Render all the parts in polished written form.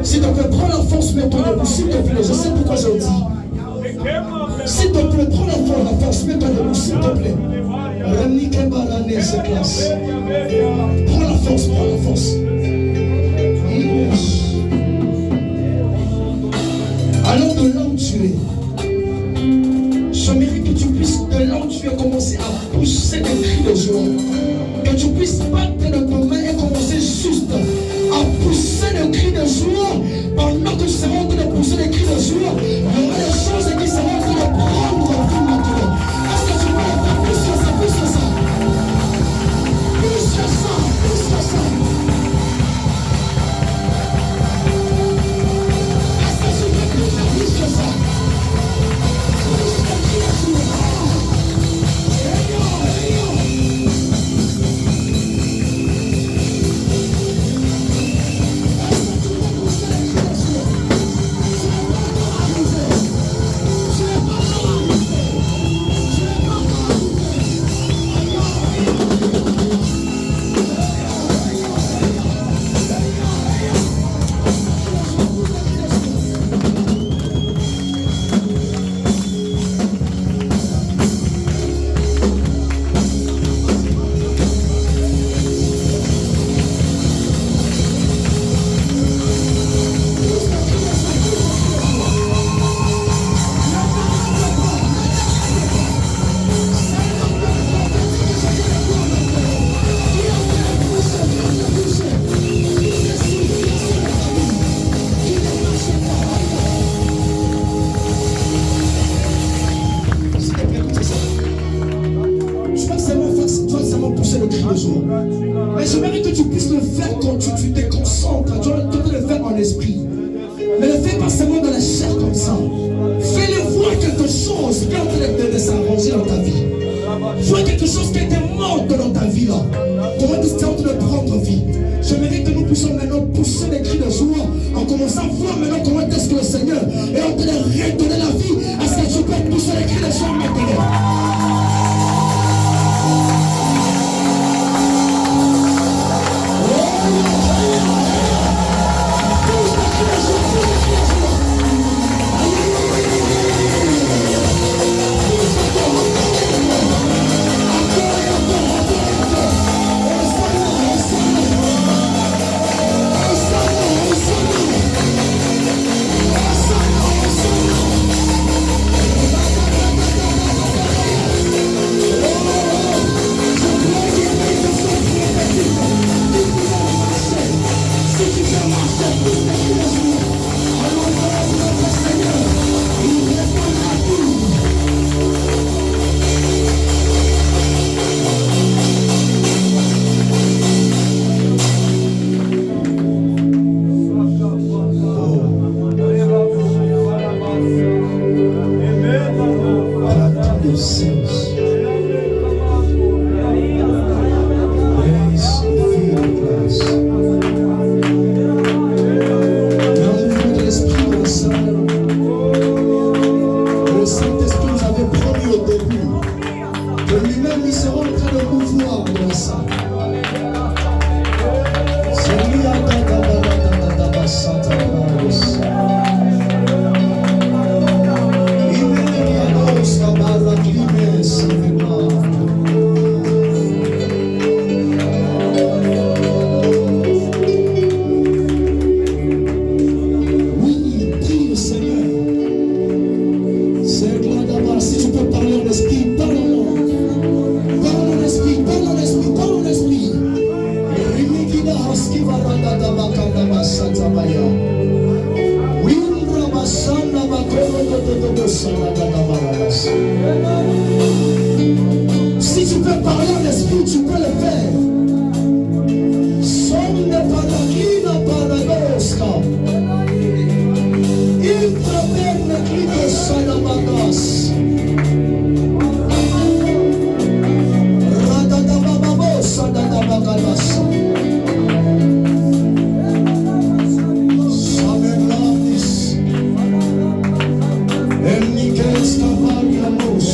S'il te plaît, prends la force, mets-toi debout. S'il te plaît, je sais pourquoi je le dis. S'il te plaît, prends la force, mets-toi debout. S'il te plaît. Prends la force, prends la force. Alors de là où tu es, j'aimerais que tu puisses, de là où tu es, commencer à pousser des cris de joie. Que tu puisses battre de tes mains et commencer juste à pousser des cris de joie. Pendant que tu seras en train de pousser des cris de joie, il y aura des choses qui seront en train de prendre vie maintenant. Est-ce que tu peux le faire? Pousse ça, pousse ça. Pousse ça, pousse ça. Est-ce que tu peux plus faire plus que ça? Pousse des cris de joie. Mais j'aimerais que tu puisses le faire quand tu te concentres. Tu dois le faire en esprit. Mais le fais pas seulement dans la chair comme ça. Fais-le voir quelque chose qui est en train de s'arranger dans ta vie. Vois quelque chose qui était mort dans ta vie là. Comment tu es en train de prendre vie. J'aimerais que nous puissions maintenant pousser les cris de joie en commençant à voir maintenant comment est-ce que le Seigneur est en train de redonner la vie. Est-ce que tu peux pousser les cris de joie maintenant? Si tu peux parler en esprit, tu peux le faire. Sonne parakina paradoska. Intraperna klito salabagas. Radadabababo sadadabagalas. Samelatis. Ennikes kavariamos.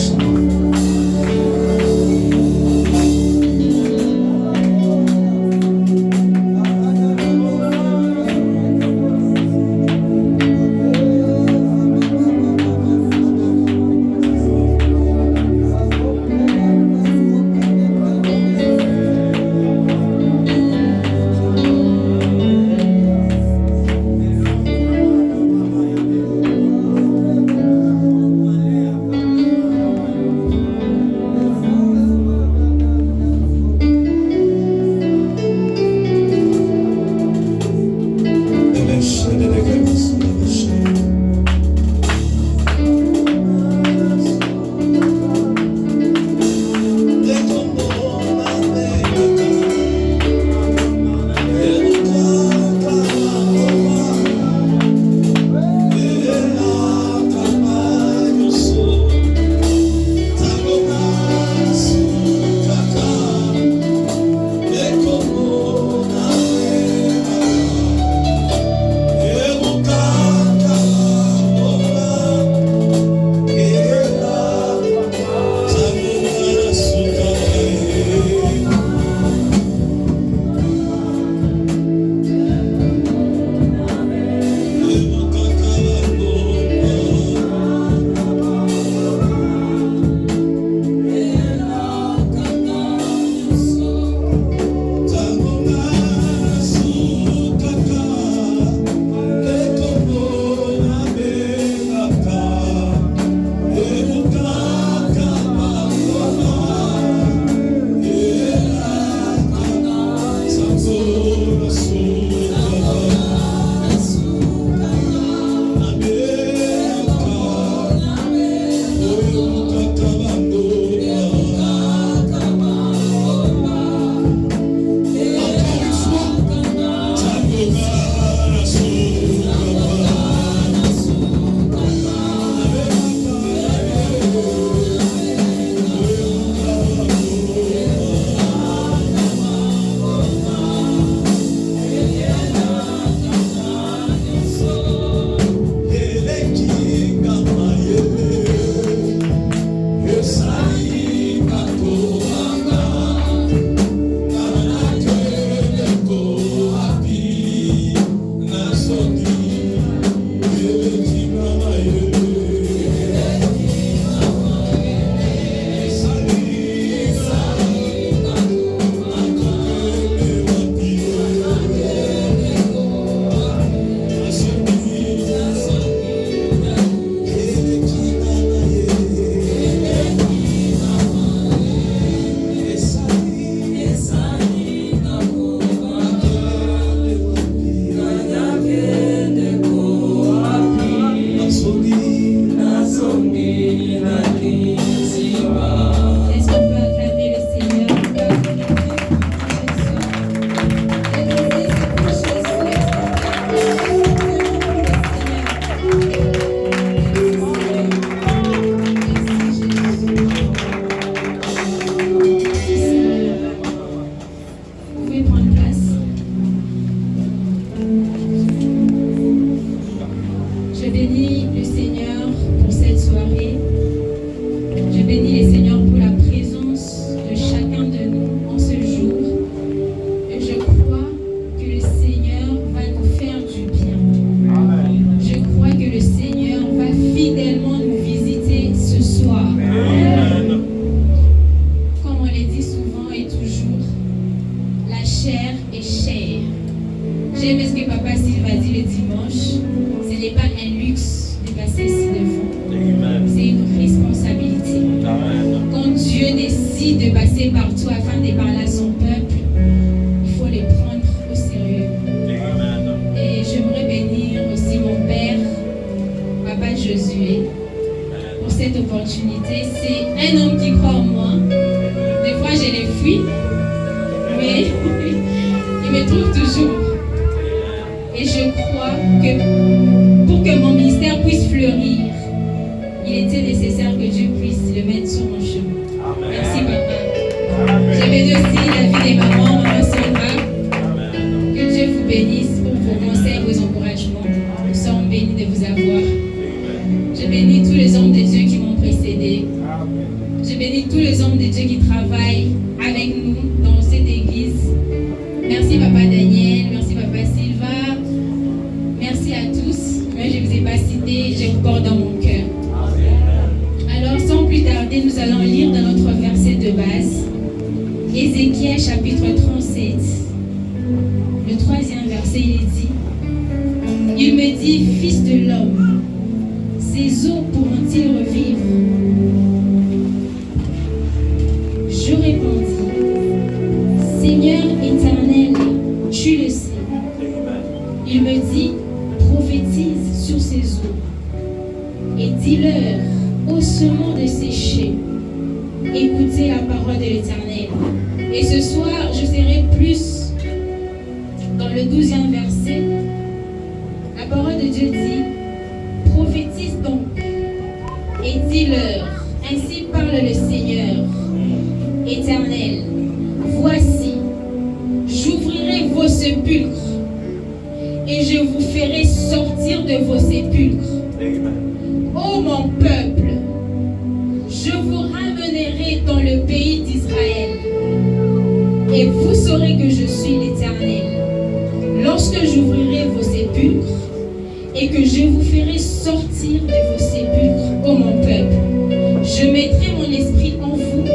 décide de passer partout afin de parler à son peuple, il faut les prendre au sérieux. Et j'aimerais bénir aussi mon père, Papa Josué, pour cette opportunité. C'est un homme qui croit en moi. Des fois, je les fuis, mais il me trouve toujours. Et je crois que pour que mon ministère puisse fleurir, il était nécessaire que Dieu puisse le mettre sur mon chemin. Merci, Papa. Je bénis aussi la vie des mamans, Maman Sandra. Que Dieu vous bénisse pour vos conseils, vos encouragements. Nous sommes bénis de vous avoir. Je bénis tous les hommes de Dieu qui m'ont précédé. Je bénis tous les hommes de Dieu qui travaillent avec nous dans cette église. Merci, Papa Daniel. Merci, Papa Silva. Merci à tous. Moi, je ne vous ai pas cité, je vous porte dans mon cœur. Alors, sans plus tarder, nous allons lire dans notre verset de base, Ézéchiel chapitre 37. Le 3e verset, il est dit, il me dit, fils de l'homme, ces eaux pourront-ils revivre? Je répondis, Seigneur éternel, tu le sais. Il me dit, prophétise sur ces eaux et dis-leur, ô semences desséchées, écoutez la parole de l'Éternel. Et ce soir, je serai plus dans le 12e verset. La parole de Dieu dit, prophétise donc et dis-leur, ainsi parle le Seigneur éternel, voici, j'ouvrirai vos sépulcres et je vous ferai sortir de vos sépulcres. Ô mon peuple, je vous ramènerai dans le pays d'Israël et vous saurez que je suis l'Éternel. Lorsque j'ouvrirai vos sépulcres et que je vous ferai sortir de vos sépulcres, ô mon peuple, je mettrai mon esprit en vous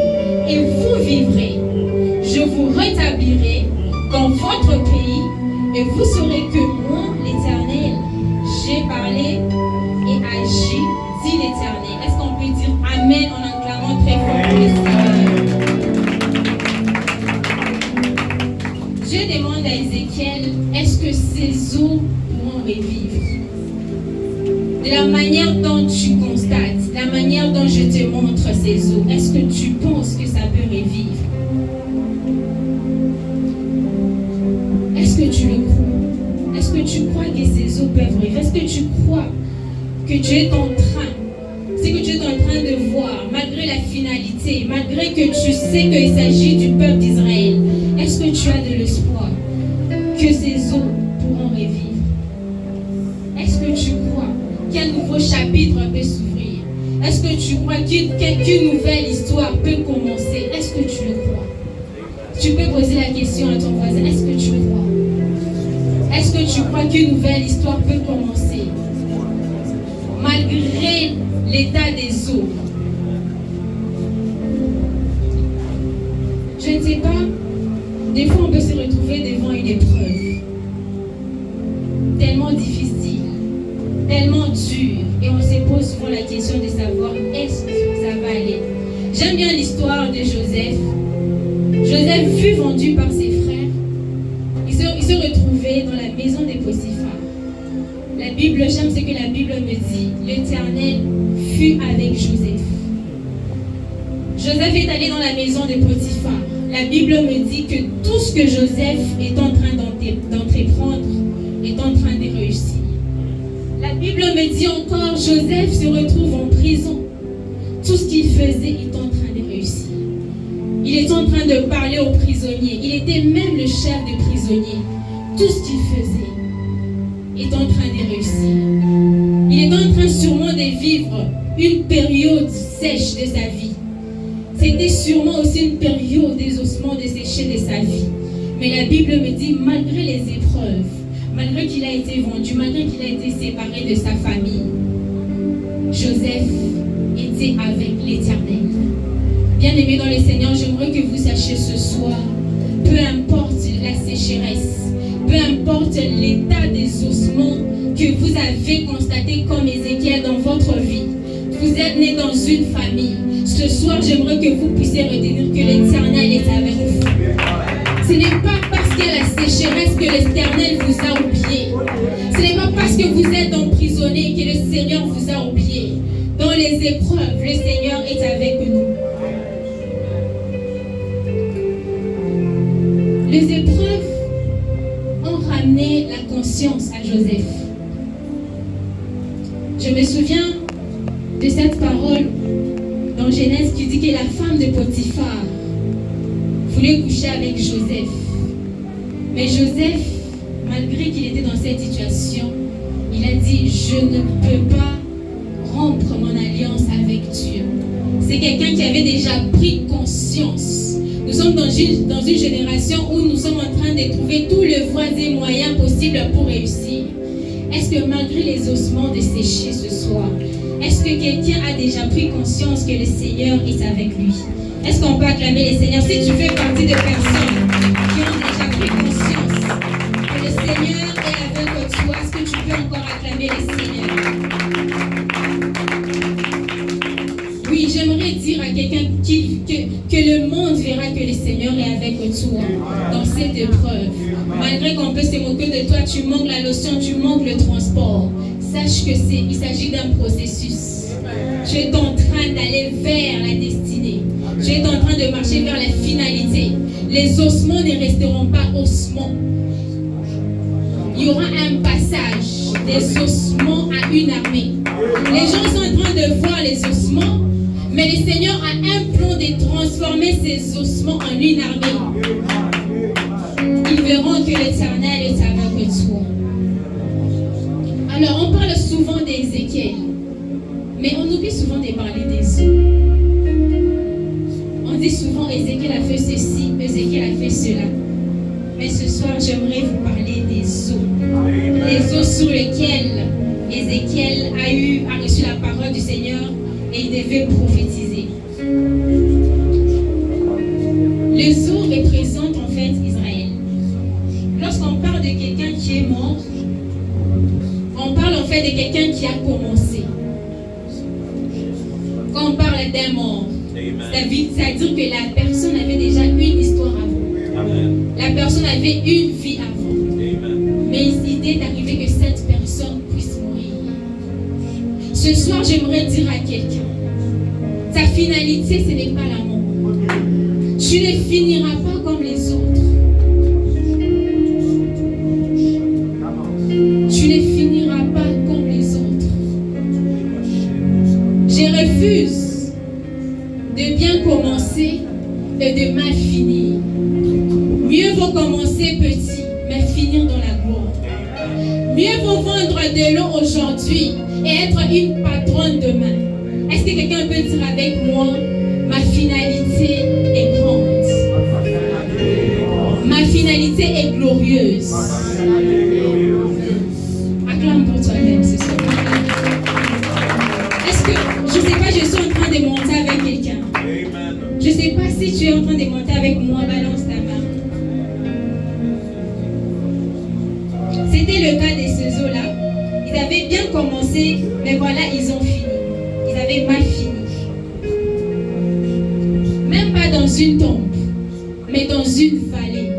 et vous vivrez. Je vous rétablirai dans votre pays et vous saurez que moi, l'Éternel, j'ai parlé et agi, dit l'Éternel. Est-ce qu'on peut dire Amen en acclamant très fort pour le Seigneur? Je demande à Ézéchiel, est-ce que ces eaux pourront revivre? De la manière dont tu constates, la manière dont je te montre ces eaux, est-ce que tu penses que ça peut revivre? Est-ce que tu le crois? Est-ce que tu crois que ces eaux peuvent revivre? Est-ce que tu crois que Dieu est en train, c'est que Dieu est en train de voir, malgré la finalité, malgré que tu sais qu'il s'agit du peuple d'Israël, est-ce que tu as de l'espoir que ces eaux pourront revivre? Est-ce que tu crois qu'un nouveau chapitre peut s'ouvrir? Est-ce que tu crois qu'une nouvelle histoire peut commencer? Est-ce que tu le crois? Tu peux poser la question à ton voisin, est-ce que tu crois? Est-ce que tu crois qu'une nouvelle histoire peut commencer? Malgré l'état des eaux. Je ne sais pas, des fois on peut se retrouver devant une épreuve tellement difficile, tellement dure, et on se pose souvent la question de savoir est-ce que ça va aller. J'aime bien l'histoire de Joseph. Joseph fut vendu par ses frères. Il se retrouvait dans la maison de Potiphar. La Bible, j'aime ce que la Bible me dit. L'Éternel fut avec Joseph. Joseph est allé dans la maison de Potiphar. La Bible me dit que tout ce que Joseph est en train d'entreprendre est en train de réussir. La Bible me dit encore, Joseph se retrouve en prison. Tout ce qu'il faisait est en train de réussir. Il est en train de parler aux prisonniers. Il était même le chef des prisonniers. Tout ce qu'il faisait est en train de réussir. Il est en train sûrement de vivre une période sèche de sa vie. C'était sûrement aussi une période des ossements desséchés de sa vie. Mais la Bible me dit, malgré les épreuves, malgré qu'il a été vendu, malgré qu'il a été séparé de sa famille, Joseph était avec l'Éternel. Bien-aimés dans le Seigneur, j'aimerais que vous sachiez ce soir, peu importe la sécheresse, peu importe l'état des ossements que vous avez constaté comme Ézéchiel dans votre vie, vous êtes né dans une famille. Ce soir, j'aimerais que vous puissiez retenir que l'Éternel est avec vous. Ce n'est pas parce qu'il y a la sécheresse que l'Éternel vous a oublié. Ce n'est pas parce que vous êtes emprisonné que le Seigneur vous a oublié. Dans les épreuves, le Seigneur est avec nous. Les épreuves ont ramené la conscience à Joseph. Je me souviens de cette parole dans Genèse qui dit que la femme de Potiphar voulait coucher avec Joseph. Mais Joseph, malgré qu'il était dans cette situation, il a dit: je ne peux pas rompre mon alliance avec Dieu. C'est quelqu'un qui avait déjà pris conscience. Nous sommes dans une génération où nous sommes en train de trouver tous les voies et moyens possibles pour réussir. Est-ce que malgré les ossements desséchés ce soir, est-ce que quelqu'un a déjà pris conscience que le Seigneur est avec lui? Est-ce qu'on peut acclamer le Seigneur? Si tu fais partie de personnes qui ont déjà pris conscience que le Seigneur est avec toi, est-ce que tu peux encore acclamer le Seigneur? Oui, j'aimerais dire à quelqu'un que le monde verra que le Seigneur est avec toi dans cette épreuve. Malgré qu'on peut se moquer de toi, tu manques la lotion, tu manques le transport. Sache que il s'agit d'un processus. Tu es en train d'aller vers la destinée. Tu es en train de marcher vers la finalité. Les ossements ne resteront pas ossements. Il y aura un passage des ossements à une armée. Les gens sont en train de voir les ossements, mais le Seigneur a un plan de transformer ces ossements en une armée. Ils verront que l'Éternel est avec toi. Alors, on parle souvent d'Ézéchiel, mais on oublie souvent de parler des eaux. On dit souvent Ézéchiel a fait ceci, Ézéchiel a fait cela. Mais ce soir, j'aimerais vous parler des eaux. Les eaux sur lesquelles Ézéchiel a reçu la parole du Seigneur et il devait prophétiser. Les eaux représentent en fait Israël. Lorsqu'on parle de quelqu'un qui est mort, on parle en fait de quelqu'un qui a commencé. Quand on parle d'un mort, c'est-à-dire que la personne avait déjà une histoire avant. Amen. La personne avait une vie avant. Amen. Mais il est arrivé que cette personne puisse mourir. Ce soir, j'aimerais dire à quelqu'un, ta finalité, ce n'est pas la mort. Tu ne finiras pas comme les autres. Tu ne finiras pas comme les autres. Je refuse de bien commencer et de mal finir. Mieux vaut commencer petit, mais finir dans la gloire. Mieux vaut vendre de l'eau aujourd'hui et être une patronne demain. Est-ce que quelqu'un peut dire avec moi, ma finalité est grande? Ma finalité est glorieuse. Acclame pour toi-même ce soir. Est-ce que, je ne sais pas, je suis en train de monter avec quelqu'un. Je ne sais pas si tu es en train de monter avec moi, balance ta main. C'était le cas de ces eaux-là. Ils avaient bien commencé, mais voilà, ils ont fini. Ils avaient mal fini. Même pas dans une tombe, mais dans une vallée.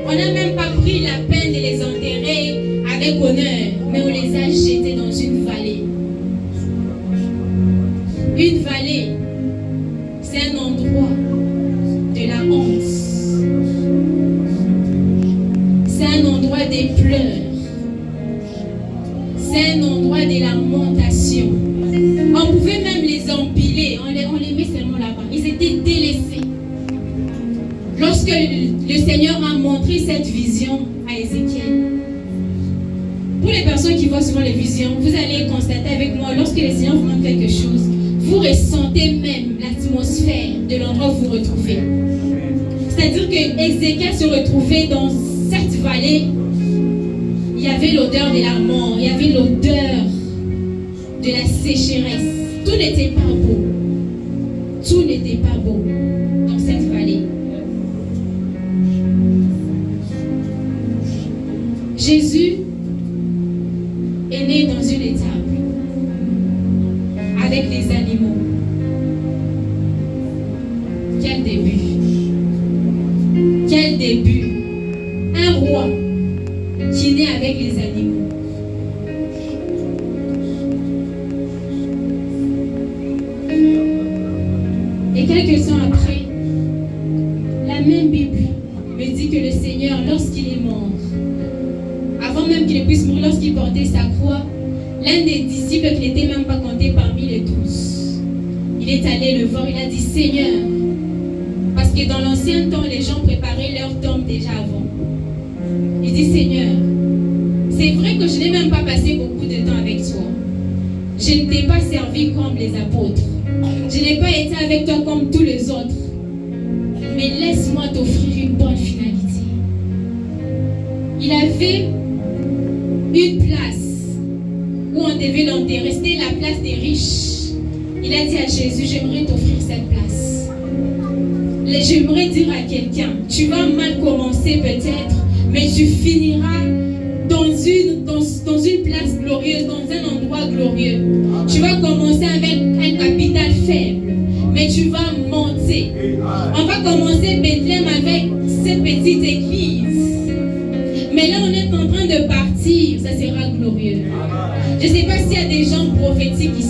On n'a même pas pris la peine de les enterrer avec honneur, mais on les a jetés dans une vallée. Une vallée, c'est un endroit de la honte. C'est un endroit des pleurs. C'est un endroit de lamentation. On pouvait même les empiler, on les met seulement là-bas. Ils étaient délaissés. Lorsque le Seigneur a montré cette vision à Ézéchiel, pour les personnes qui voient souvent les visions, vous allez constater avec moi, lorsque le Seigneur vous montre quelque chose, vous ressentez même l'atmosphère de l'endroit où vous vous retrouvez. C'est-à-dire que Ézéchiel se retrouvait dans cette vallée. Il y avait l'odeur de la mort, il y avait l'odeur de la sécheresse. Tout n'était pas beau. Tout n'était pas beau dans cette vallée. Jésus est né dans une étable avec les animaux. avec les animaux. Et quelques temps après, la même Bible me dit que le Seigneur, lorsqu'il est mort, avant même qu'il ne puisse mourir, lorsqu'il portait sa croix, l'un des disciples qui n'était même pas compté parmi les 12, il est allé le voir, il a dit Seigneur, parce que dans l'ancien temps, les gens préparaient leur tombe déjà avant. Il dit Seigneur, c'est vrai que je n'ai même pas passé beaucoup de temps avec toi. Je ne t'ai pas servi comme les apôtres. Je n'ai pas été avec toi comme tous les autres. Mais laisse-moi t'offrir une bonne finalité. Il avait une place où on devait l'enterrer. C'était la place des riches. Il a dit à Jésus, j'aimerais t'offrir cette place. J'aimerais dire à quelqu'un, tu vas mal commencer peut-être, mais tu finiras dans une place glorieuse, dans un endroit glorieux. Tu vas commencer avec un capital faible, mais tu vas monter. On va commencer Bethléem avec cette petite église. Mais là, on est en train de partir, ça sera glorieux. Je ne sais pas s'il y a des gens prophétiques ici.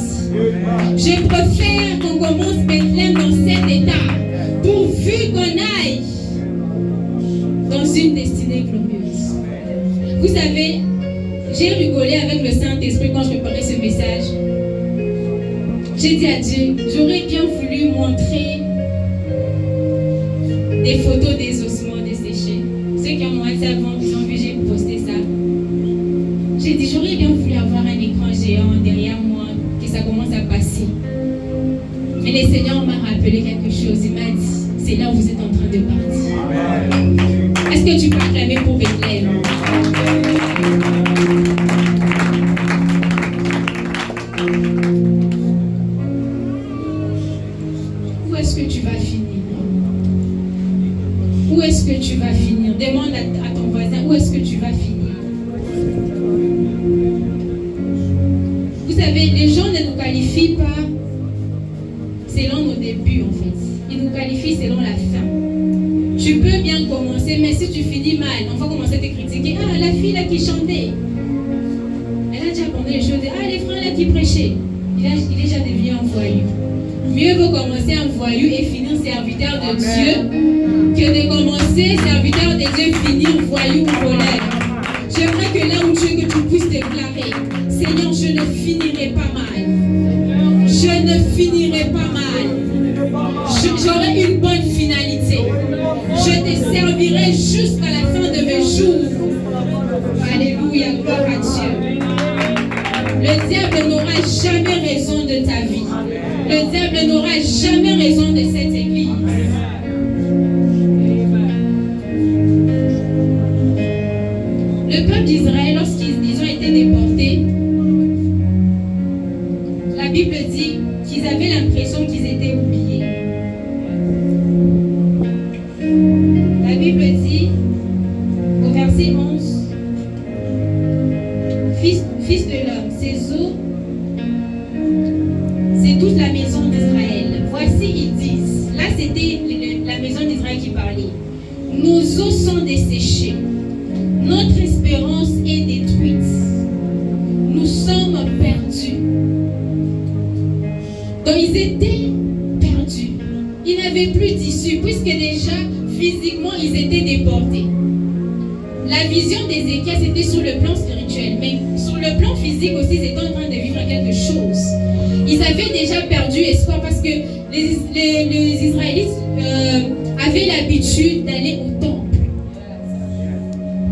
Je préfère qu'on commence Bethléem dans cet état, pourvu qu'on aille dans une destinée glorieuse. Vous savez, j'ai rigolé avec le Saint-Esprit quand je préparais ce message. J'ai dit à Dieu, j'aurais bien voulu montrer des photos des ossements desséchés. Ceux qui ont mon WhatsApp, ils ont vu, j'ai posté ça. J'ai dit, j'aurais bien voulu avoir un écran géant derrière moi, que ça commence à passer. Mais le Seigneur m'a rappelé quelque chose. Il m'a dit, c'est là où vous êtes en train de partir. Est-ce que tu peux acclamer pour Bethléem? Où est-ce que tu vas finir? Où est-ce que tu vas finir? Demande à ton voisin, où est-ce que tu vas finir? Vous savez, les gens ne nous qualifient pas selon nos débuts en fait. Ils nous qualifient selon la fin. Tu peux bien commencer, mais si tu finis mal, on va commencer à te critiquer. Ah, la fille là qui chantait, elle a déjà abandonné les choses. Ah, les frères là qui prêchaient, il est déjà devenu un voyou. Mieux vaut commencer un voyou et finir serviteur de Dieu que de commencer serviteur de Dieu et finir voyou ou voleur. J'aimerais que là où tu es, que tu puisses déclarer, Seigneur, je ne finirai pas mal. Je ne finirai pas mal. J'aurai une bonne finalité. Je te servirai jusqu'à la fin de mes jours. Alléluia, gloire à Dieu. Le diable n'aura jamais raison de ta vie. Le diable n'aura jamais raison de cette église. Le peuple d'Israël, lorsqu'ils ont été déportés, la Bible dit qu'ils avaient l'impression qu'ils étaient oubliés. La Bible dit, au verset 11, Fils de l'homme, ces eaux, c'est toute la maison d'Israël. Voici, ils disent, là c'était la maison d'Israël qui parlait. Nos eaux sont desséchées. Notre espérance est détruite. Nous sommes perdus. Donc ils étaient perdus. Ils n'avaient plus d'issue puisque déjà physiquement ils étaient déportés. La vision d'Ézéchiel c'était sur le plan spirituel, mais sur le plan physique aussi ils étaient en train de vivre quelque chose. Ils avaient déjà perdu espoir parce que les Israélites avaient l'habitude d'aller au temple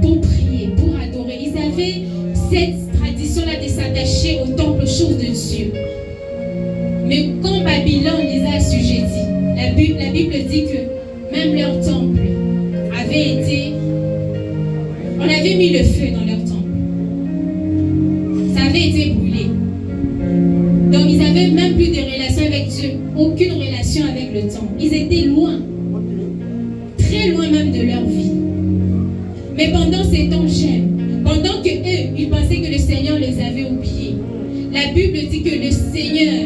pour prier, pour adorer. Ils avaient cette tradition-là de s'attacher au temple, aux choses de Dieu. Mais quand Babylone les a assujettis, la Bible dit que même leur temple avait été... On avait mis le feu dans leur temple. Ça avait été brûlé. Donc ils n'avaient même plus de relation avec Dieu, aucune relation avec le temple. Ils étaient loin, très loin même de leur vie. Mais pendant ces temps, pendant que eux, ils pensaient que le Seigneur les avait oubliés, la Bible dit que le Seigneur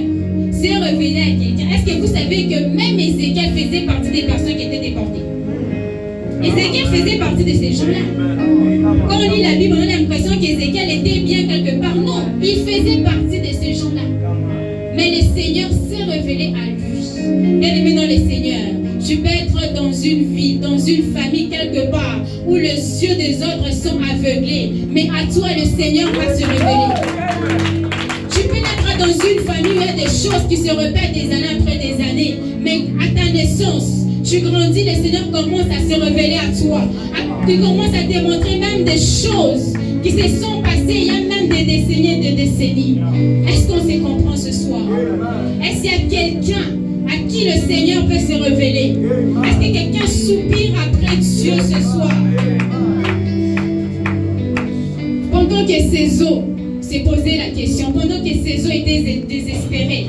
s'est révélé à quelqu'un. Est-ce que vous savez que même Ézéchiel faisait partie des personnes qui étaient déportées? Ézéchiel faisait partie de ces gens-là. Quand on lit la Bible, on a l'impression qu'Ézéchiel était bien quelque part. Non, il faisait partie de ces gens-là. Mais le Seigneur s'est révélé à lui. Bien aimé dans le Seigneur, tu peux être dans une vie, dans une famille quelque part où les yeux des autres sont aveuglés, mais à toi le Seigneur va se révéler. Tu peux être dans une famille où il y a des choses qui se répètent des années après des années, mais à ta naissance, tu grandis, le Seigneur commence à se révéler à toi. Il commence à te montrer même des choses qui se sont passées il y a même des décennies. Est-ce qu'on se comprend ce soir? Est-ce qu'il y a quelqu'un à qui le Seigneur peut se révéler? Est-ce que quelqu'un soupire après Dieu ce soir? Pendant que ces eaux s'est posé la question, pendant que ces eaux étaient désespérées,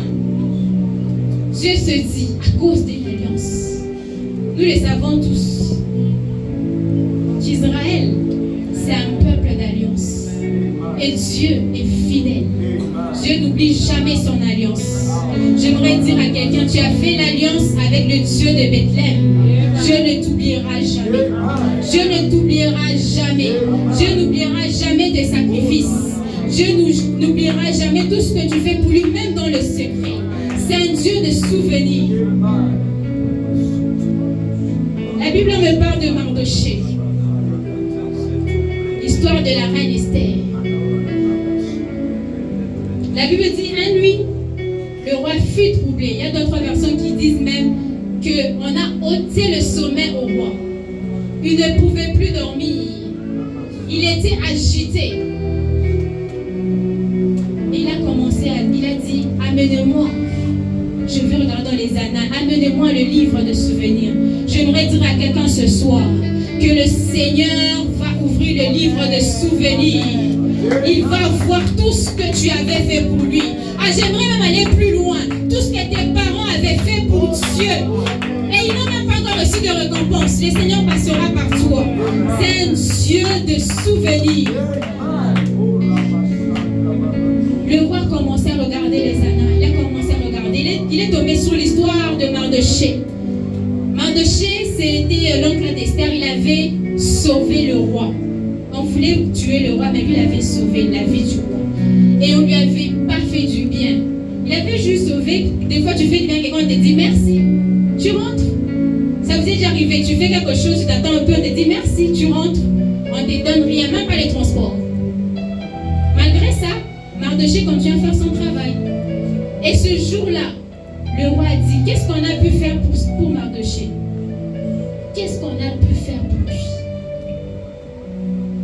Dieu se dit, à cause de l'alliance, nous le savons tous, qu'Israël, c'est un peuple d'alliance. Et Dieu est fidèle. Dieu n'oublie jamais son alliance. J'aimerais dire à quelqu'un, tu as fait l'alliance avec le Dieu de Bethléem. Dieu ne t'oubliera jamais. Dieu ne t'oubliera jamais. Dieu n'oubliera jamais tes sacrifices. Dieu n'oubliera jamais tout ce que tu fais pour lui, même dans le secret. C'est un Dieu de souvenirs. La Bible me parle de Mardochée. L'histoire de la reine Esther. La Bible dit, un nuit, le roi fut troublé. Il y a d'autres versions qui disent même qu'on a ôté le sommeil au roi. Il ne pouvait plus dormir. Il était agité. Et il a dit, amenez-moi. Je veux regarder dans les annales. Amenez-moi le livre de souvenirs. J'aimerais dire à quelqu'un ce soir que le Seigneur va ouvrir le livre de souvenirs. Il va voir tout ce que tu avais fait pour lui. J'aimerais même aller plus loin. Tout ce que tes parents avaient fait pour Dieu. Et ils n'ont même pas encore reçu de récompense. Le Seigneur passera par toi. C'est un Dieu de souvenirs. Le roi commençait à regarder les annales. Il a commencé à regarder. Il est tombé sur l'histoire de Mardochée. Mardochée, c'était l'oncle d'Esther. Il avait sauvé le roi. On voulait tuer le roi, mais lui, il avait sauvé la vie du roi. Et on lui avait pas fait du bien. Il avait juste sauvé. Des fois, tu fais du bien, quelqu'un te dit merci. Tu rentres. Ça vous est déjà arrivé. Tu fais quelque chose, tu t'attends un peu, on te dit merci. Tu rentres. On ne te donne rien, même pas les transports. Malgré ça, Mardochée continue à faire son travail. Et ce jour-là, le roi a dit, qu'est-ce qu'on a pu faire pour Mardochée? Qu'est-ce qu'on a pu faire pour lui?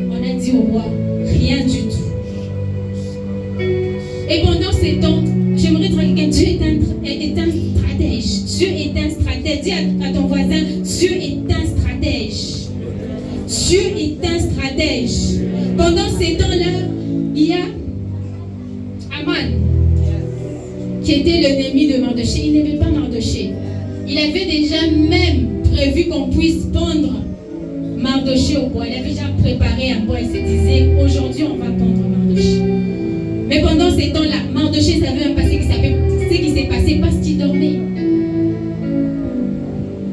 On a dit au roi, rien du tout. Et pendant ces temps, j'aimerais dire que Dieu est un stratège. Dieu est un stratège. Dis à ton voisin, Dieu est un stratège. Dieu est un stratège. Pendant ces temps-là, il y a Aman, qui était l'ennemi de Mardochée. Il n'aimait pas Mardochée. Il avait déjà même prévu qu'on puisse pendre Mardochée au bois. Il avait déjà préparé un bois. Il se disait, aujourd'hui on va pendre Mardochée. Mais pendant ces temps-là, Mardochée savait même pas ce qui s'est passé parce qu'il dormait.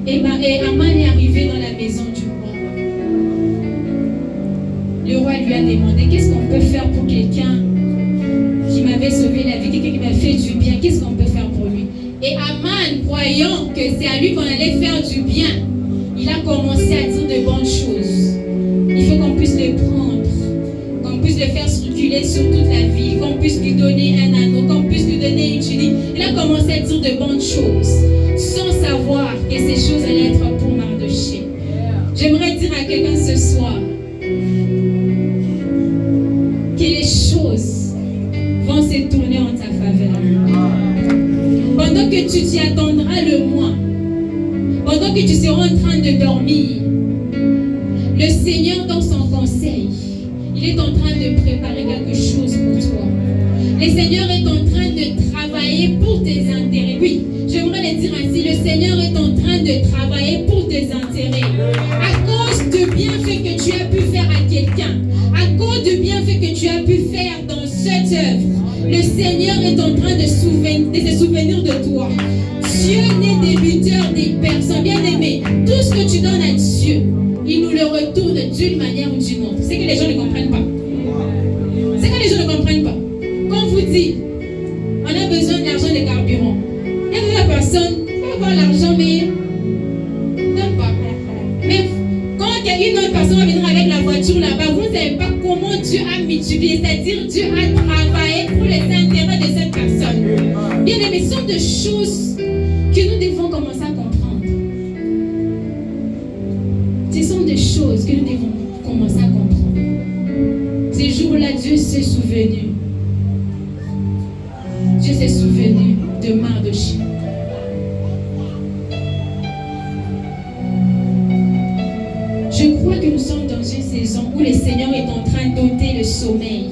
Et Aman est arrivé dans la maison du roi. Le roi lui a demandé, qu'est-ce qu'on peut faire pour quelqu'un qui m'avait sauvé la vie, quelqu'un qui m'a fait du bien, qu'est-ce qu'on peut faire pour lui? Et Aman, croyant que c'est à lui qu'on allait faire du bien, il a commencé à dire de bonnes choses. Il faut qu'on puisse le prendre, qu'on puisse le faire circuler sur toute la ville, qu'on puisse lui donner un anneau, qu'on puisse lui donner une tunique. Il a commencé à dire de bonnes choses, sans savoir que ces choses allaient être pour Mardochée. J'aimerais dire à quelqu'un ce soir que les choses vont se tourner en ta faveur. Pendant que tu t'y attendras le mois, pendant que tu seras en train de dormir, le Seigneur dans son conseil, il est en train de préparer quelque chose pour toi. Le Seigneur est en train de travailler pour tes intérêts. Oui, j'aimerais le dire ainsi, le Seigneur est en train de travailler pour tes intérêts. À cause du bienfait que tu as pu faire à quelqu'un, à cause du bienfait que tu as pu faire dans cette œuvre, le Seigneur est en train de se souvenir de toi. Dieu n'est débiteur des personnes. Bien aimé, tout ce que tu donnes à Dieu, il nous le retourne d'une manière ou d'une autre. C'est que les gens ne comprennent pas. C'est que les gens ne comprennent pas. Quand on vous dit, on a besoin d'argent de carburant. Et la personne peut avoir l'argent, mais donne pas. Mais quand une autre personne va venir avec la voiture là-bas, vous ne savez pas comment Dieu a multiplié. C'est-à-dire Dieu a travaillé pour les intérêts de cette personne. Bien aimé, ce sont des choses que nous devons commencer à comprendre. Ce sont des choses que nous devons commencer à comprendre. Ces jours-là, Dieu s'est souvenu. Dieu s'est souvenu de Mardochée. Je crois que nous sommes dans une saison où le Seigneur est en train d'ôter le sommeil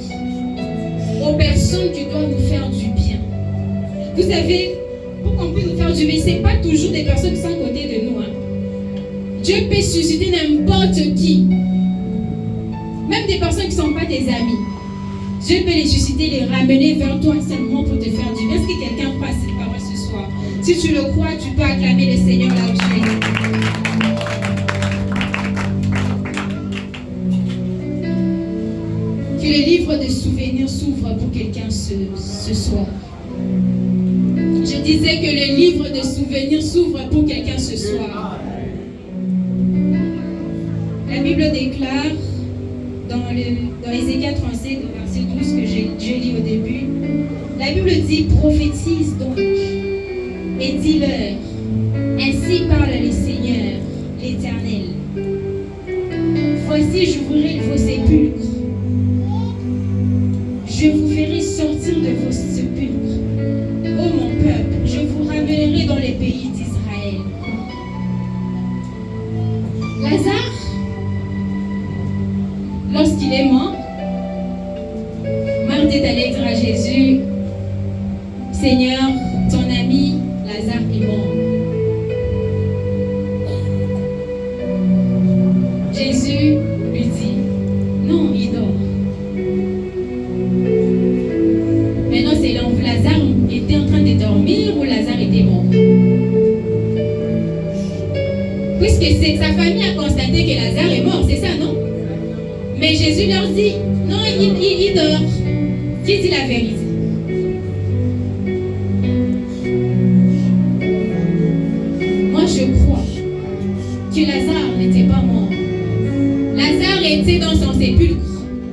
aux personnes qui doivent nous faire du bien. Vous savez, pour qu'on puisse nous faire du bien, ce n'est pas toujours des personnes qui sont à côté de nous. Dieu peut susciter n'importe qui, même des personnes qui ne sont pas tes amis. Dieu peut les susciter, les ramener vers toi seulement pour te faire du bien. Est-ce que quelqu'un croit à cette parole ce soir? Si tu le crois, tu peux acclamer le Seigneur là où tu es. Que le livre de souvenirs s'ouvre pour quelqu'un ce soir. Je disais que le livre de souvenirs s'ouvre pour quelqu'un ce soir. La Bible déclare dans Ézéchiel 37, verset 12 que j'ai lu au début, la Bible dit: prophétise donc et dis-leur, ainsi parle le Seigneur, l'Éternel. Voici, j'ouvrirai vos sépulcres. Je vous ferai sortir de vos sépulcres. Ô mon peuple, je vous ramènerai dans les pays d'Israël. Lazare, lorsqu'il est mort, Marthe est allée dire à Jésus: Seigneur, ton ami Lazare est mort. Jésus lui dit: non, il dort. Maintenant, c'est là où Lazare était en train de dormir ou Lazare était mort. Puisque sa famille a constaté que Lazare est mort, c'est ça, non? Mais Jésus leur dit: non, il dort. Qui dit la vérité? Moi, je crois que Lazare n'était pas mort. Lazare était dans son sépulcre.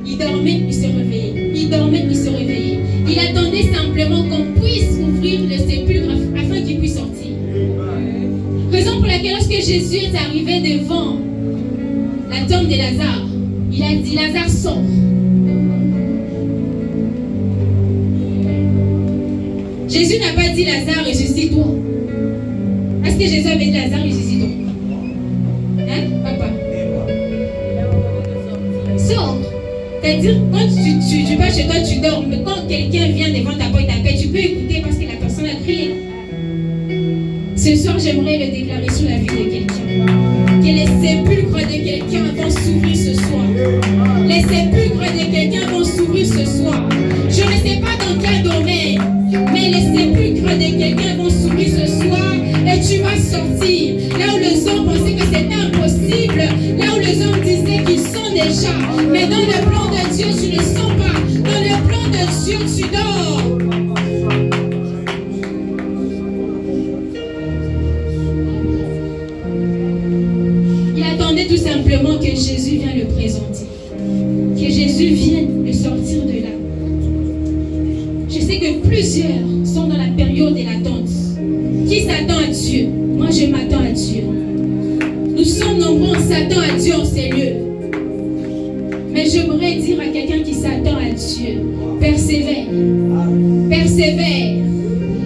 Il dormait, il se réveillait. Il dormait, il se réveillait. Il attendait simplement qu'on puisse ouvrir le sépulcre afin qu'il puisse sortir. Raison pour laquelle, lorsque Jésus est arrivé devant la tombe de Lazare, il a dit: Lazare, sort. Jésus n'a pas dit: Lazare, ressuscite-toi. Est-ce que Jésus avait dit: Lazare, ressuscite-toi? Hein, papa? Sors. C'est-à-dire, quand tu vas chez toi, tu dors, mais quand quelqu'un vient devant ta porte, tu peux écouter parce que la personne a crié. Ce soir, j'aimerais le déclarer sur la vie de quelqu'un. Que les sépulcres de quelqu'un vont s'ouvrir ce soir. Les sépulcres de quelqu'un vont s'ouvrir ce soir. Je ne sais pas dans quel domaine, mais les sépulcres de quelqu'un vont s'ouvrir ce soir et tu vas sortir. Là où les hommes pensaient que c'était impossible, là où les hommes disaient qu'ils sont déjà. Mais dans le plan de Dieu, tu ne sens pas. Dans le plan de Dieu, tu dors. Tout simplement que Jésus vienne le présenter, que Jésus vienne le sortir de là. Je sais que plusieurs sont dans la période de l'attente. Qui s'attend à Dieu? Moi, je m'attends à Dieu. Nous sommes nombreux, on s'attend à Dieu en ces lieux. Mais j'aimerais dire à quelqu'un qui s'attend à Dieu: persévère, persévère.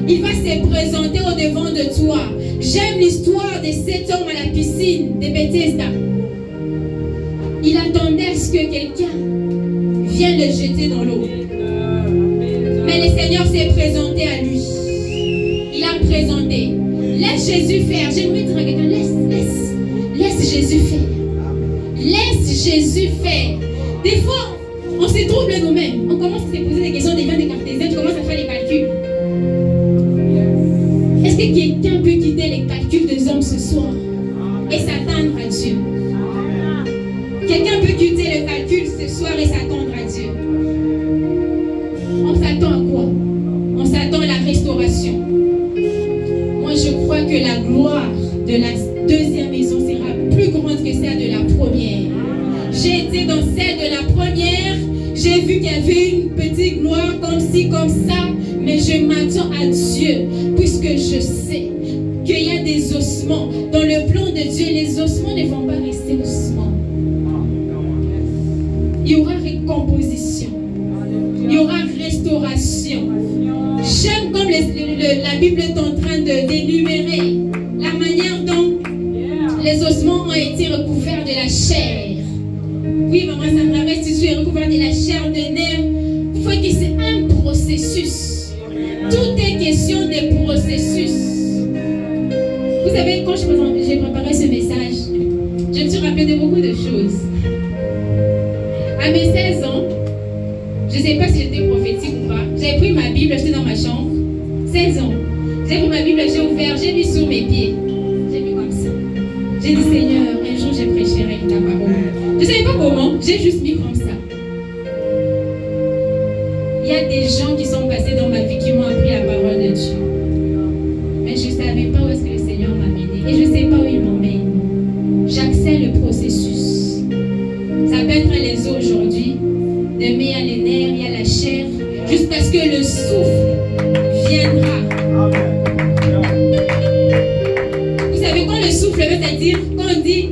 Il va se présenter au devant de toi. J'aime l'histoire de cet homme à la piscine de Bethesda. Il attendait à ce que quelqu'un vienne le jeter dans l'eau. Mais le Seigneur s'est présenté à lui. Il a présenté. Laisse Jésus faire. J'aimerais dire à quelqu'un: laisse Jésus faire. Laisse Jésus faire. Des fois, on se trouble nous-mêmes. On commence à se poser des questions, des cartésiens, tu commences à faire les calculs. Est-ce que quelqu'un peut quitter les calculs des hommes ce soir et s'attendre à Dieu? que la gloire de la deuxième maison sera plus grande que celle de la première. J'ai été dans celle de la première, j'ai vu qu'il y avait une petite gloire comme ci, comme ça, mais je m'attends à Dieu, puisque je sais qu'il y a des ossements. Dans le plan de Dieu, les ossements ne vont pas rester ossements. Il y aura récomposition, il y aura restauration. J'aime comme la Bible est en train d'énumérer la manière dont les ossements ont été recouverts de la chair. Oui, maman Sandra, si tu es recouvert de la chair, des nerfs, il faut que c'est un processus. Tout est question de processus. Vous savez, quand j'ai préparé ce message, je me suis rappelé de beaucoup de choses. À mes 16 ans, je ne sais pas si j'étais prophétique ou pas, j'avais pris ma Bible, j'étais dans ma chambre, 16 ans. J'ai pris ma Bible, j'ai ouvert, j'ai mis sur mes pieds. J'ai mis comme ça. J'ai dit, Seigneur, un jour je prêcherai ta parole. Je ne savais pas comment, j'ai juste mis comme ça. Il y a des gens qui sont passés dans ma vie qui m'ont appris la parole de Dieu. Mais je ne savais pas où est-ce que le Seigneur m'a mené. Et je ne sais pas où il m'emmène. J'accède le processus. Ça peut être les os aujourd'hui. Demain, il y a les nerfs, il y a la chair. Jusqu'à ce que le souffle viendra. Vous savez, quand le souffle veut dire, quand on dit,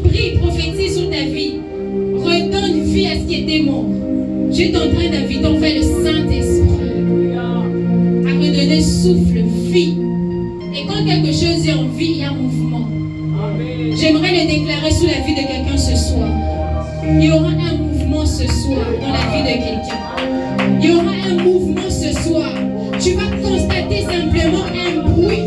prie, prophétise sur ta vie, redonne vie à ce qui était mort. Je suis en train d'inviter en fait le Saint-Esprit à redonner souffle, vie. Et quand quelque chose est en vie, il y a mouvement. J'aimerais le déclarer sur la vie de quelqu'un ce soir. Il y aura un mouvement ce soir dans la vie de quelqu'un. Il y aura un mouvement ce soir. Tu vas constater simplement un bruit.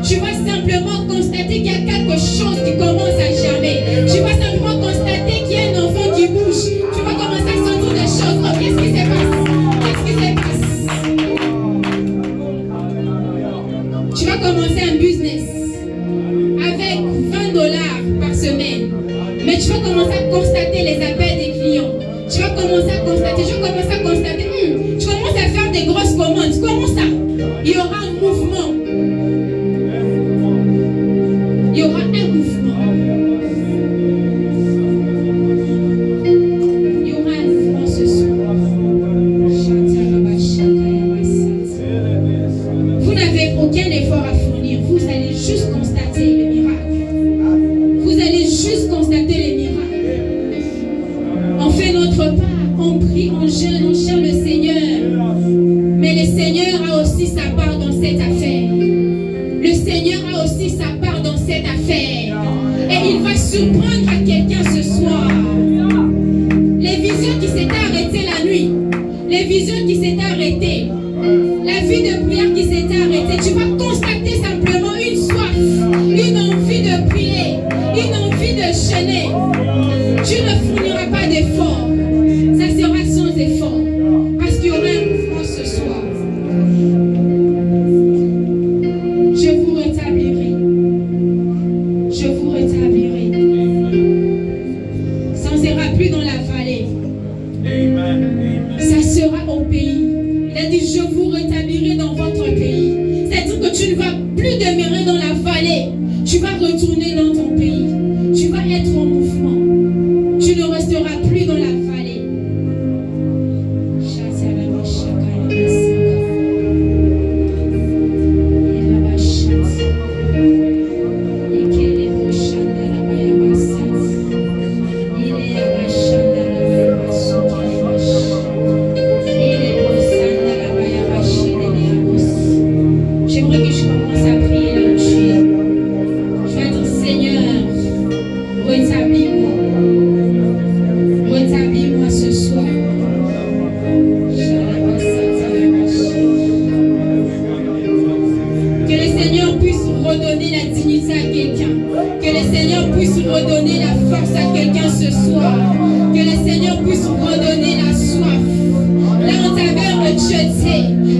Tu vas simplement constater qu'il y a quelque chose qui commence à germer. Tu vas simplement constater qu'il y a un enfant qui bouge. Tu vas commencer à sentir des choses. Oh, qu'est-ce qui se passe? Qu'est-ce qui se passe? Tu vas commencer un business avec $20 par semaine. Mais tu vas commencer à constater les appels des clients. Tu vas commencer à constater, tu commences à faire des grosses commandes. Comment ça? Il y aura un mouvement. Il y aura un mouvement. Il y aura un mouvement ce soir. Vous n'avez aucun effort à fournir. Vous allez juste constater le miracle. Vous allez juste constater les miracles. On fait notre part. On prie, on jeûne, on cherche le Seigneur. Mais le Seigneur a aussi sa part dans cette affaire. Le Seigneur a aussi sa part dans cette affaire. Et il va surprendre à quelqu'un ce soir. Les visions qui s'étaient arrêtées la nuit. Les visions qui s'étaient arrêtées. La vie de prière qui s'était arrêtée. Tu vas constater simplement une soif. Une envie de prier. Une envie de jeûner. Tu ne fourniras pas d'efforts. Ça sera sans effort. Parce qu'il y aura un mouvement ce soir. Je vous rétablirai. Je vous rétablirai. Ça ne sera plus dans la vallée. Ça sera au pays. Il a dit, je vous rétablirai dans votre pays. C'est-à-dire que tu ne vas plus demeurer dans la vallée. Tu vas retourner dans ton pays. Tu vas être en mouvement. Tu ne resteras plus dans la vallée. J'aimerais que je commence à prier là où je suis. Je vais dire, Seigneur, rétablis-moi. Rétablis-moi ce soir. Que le Seigneur puisse redonner la dignité à quelqu'un. Que le Seigneur puisse redonner la force à quelqu'un ce soir. Que le Seigneur puisse redonner la soif. Là on t'avait rejeté.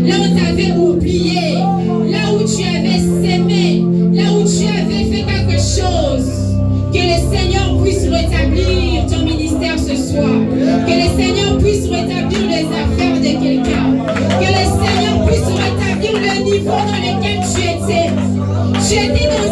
Là on t'avait oublié. Là où tu avais sémé. Là où tu avais fait quelque chose. Que le Seigneur puisse rétablir ton ministère ce soir. Que le Seigneur puisse rétablir les affaires de quelqu'un. Que le Seigneur puisse rétablir le niveau dans lequel tu étais. Tu étais dans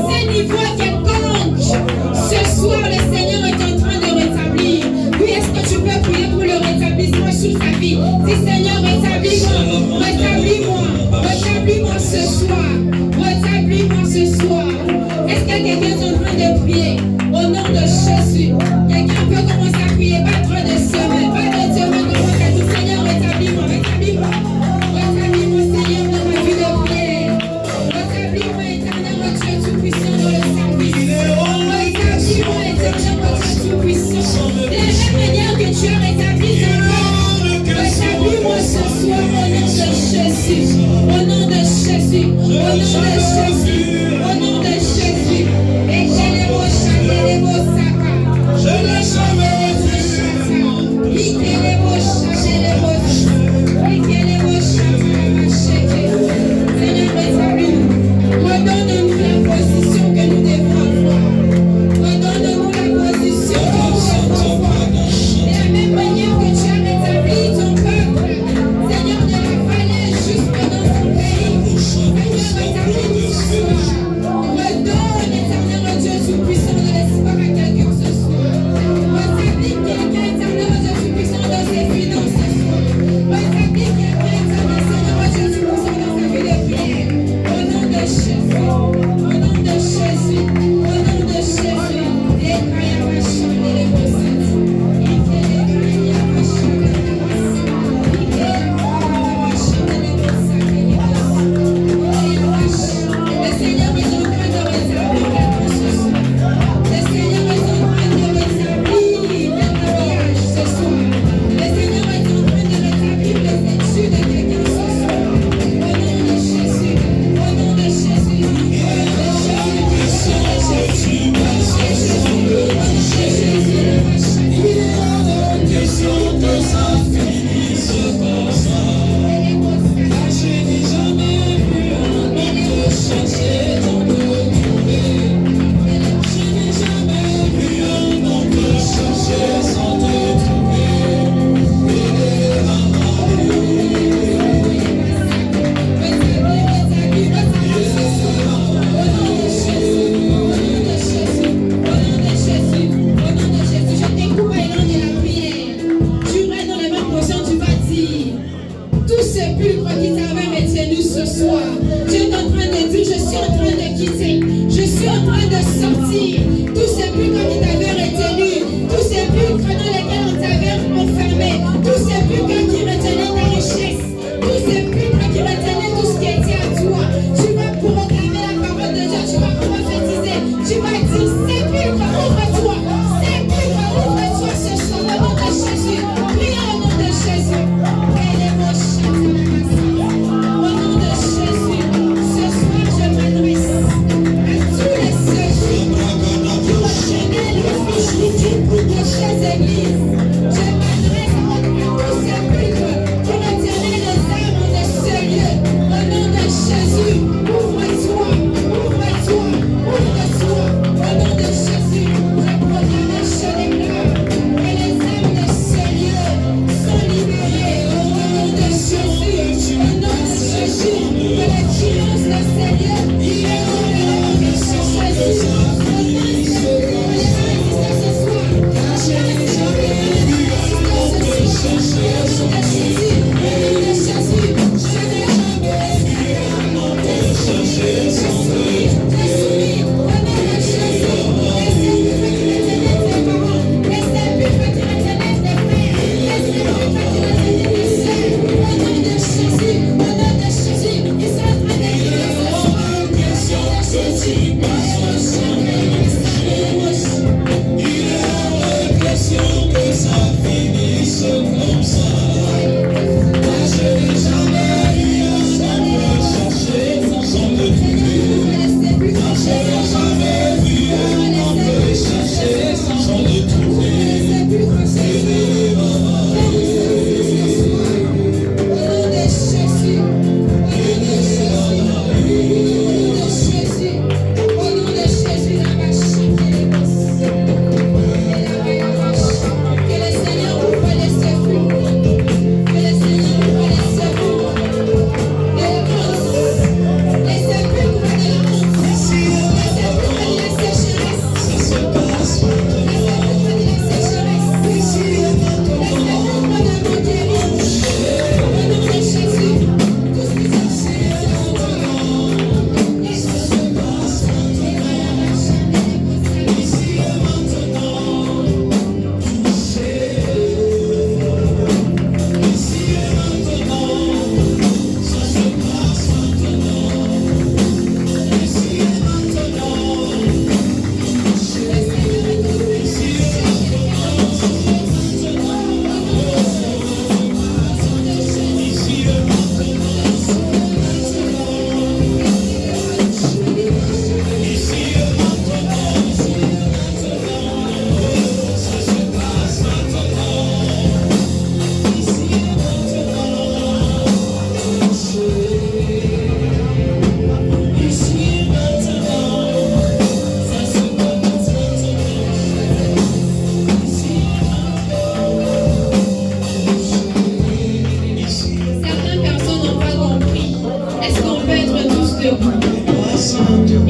Jésus, au nom de Jésus, au nom de Jésus, au nom de Jésus. Et je les mochane, les mossaka. Je les chante, les mochaka. Ike les mochane, les mochaka. Ike les mochaka, les mochaka. Seigneur, rétablis-nous. Redonne-nous la position que nous devons avoir. Redonne-nous la position que nous devons avoir. De la même manière que tu as rétabli ton peuple, Seigneur, de la vallée jusque dans son pays. Seigneur, rétablis-nous ce soir. Redonne, éternel Dieu tout-puissant, de l'espoir à quelqu'un ce soir. Rétablis quelqu'un, éternel Dieu tout-puissant, dans ses finances ce soir. Rétablis quelqu'un, éternel Seigneur Dieu tout-puissant, dans sa vie de prière. Au nom de Jésus, au nom de Jésus, au nom de Jésus. Et Kaya Machane, les Bossat. Le Seigneur est en train de rétablir quelque chose. Le Seigneur est en train de rétablir le mariage ce soir. Le Seigneur est en train de rétablir les études de quelqu'un ce soir. Au nom de Jésus, au nom de Jésus, au nom de Jésus, au nom de Jésus,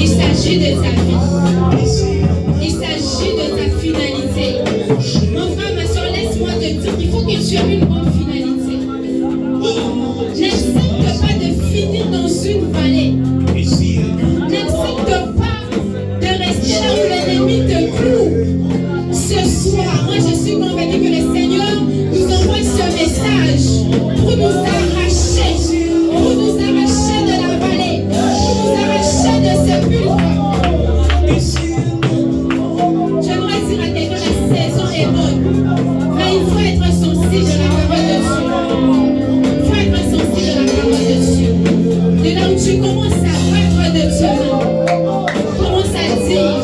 Il s'agit de ta vie. Il s'agit de ta finalité. Mon frère, ma soeur, laisse-moi te dire qu'il faut que tu aies une bonne finalité. N'accepte pas de finir dans une vallée. N'accepte pas de rester là où l'ennemi te cloue. Ce soir, moi je suis convaincue que le Seigneur nous envoie ce message pour nous arracher de la vallée, pour nous arracher de ce pulpe. J'aimerais dire à quelqu'un, la saison est bonne, mais il faut être sensible de la parole de Dieu. Il faut être sensible de la parole de Dieu. De là où tu commences à battre de Dieu, commence à dire,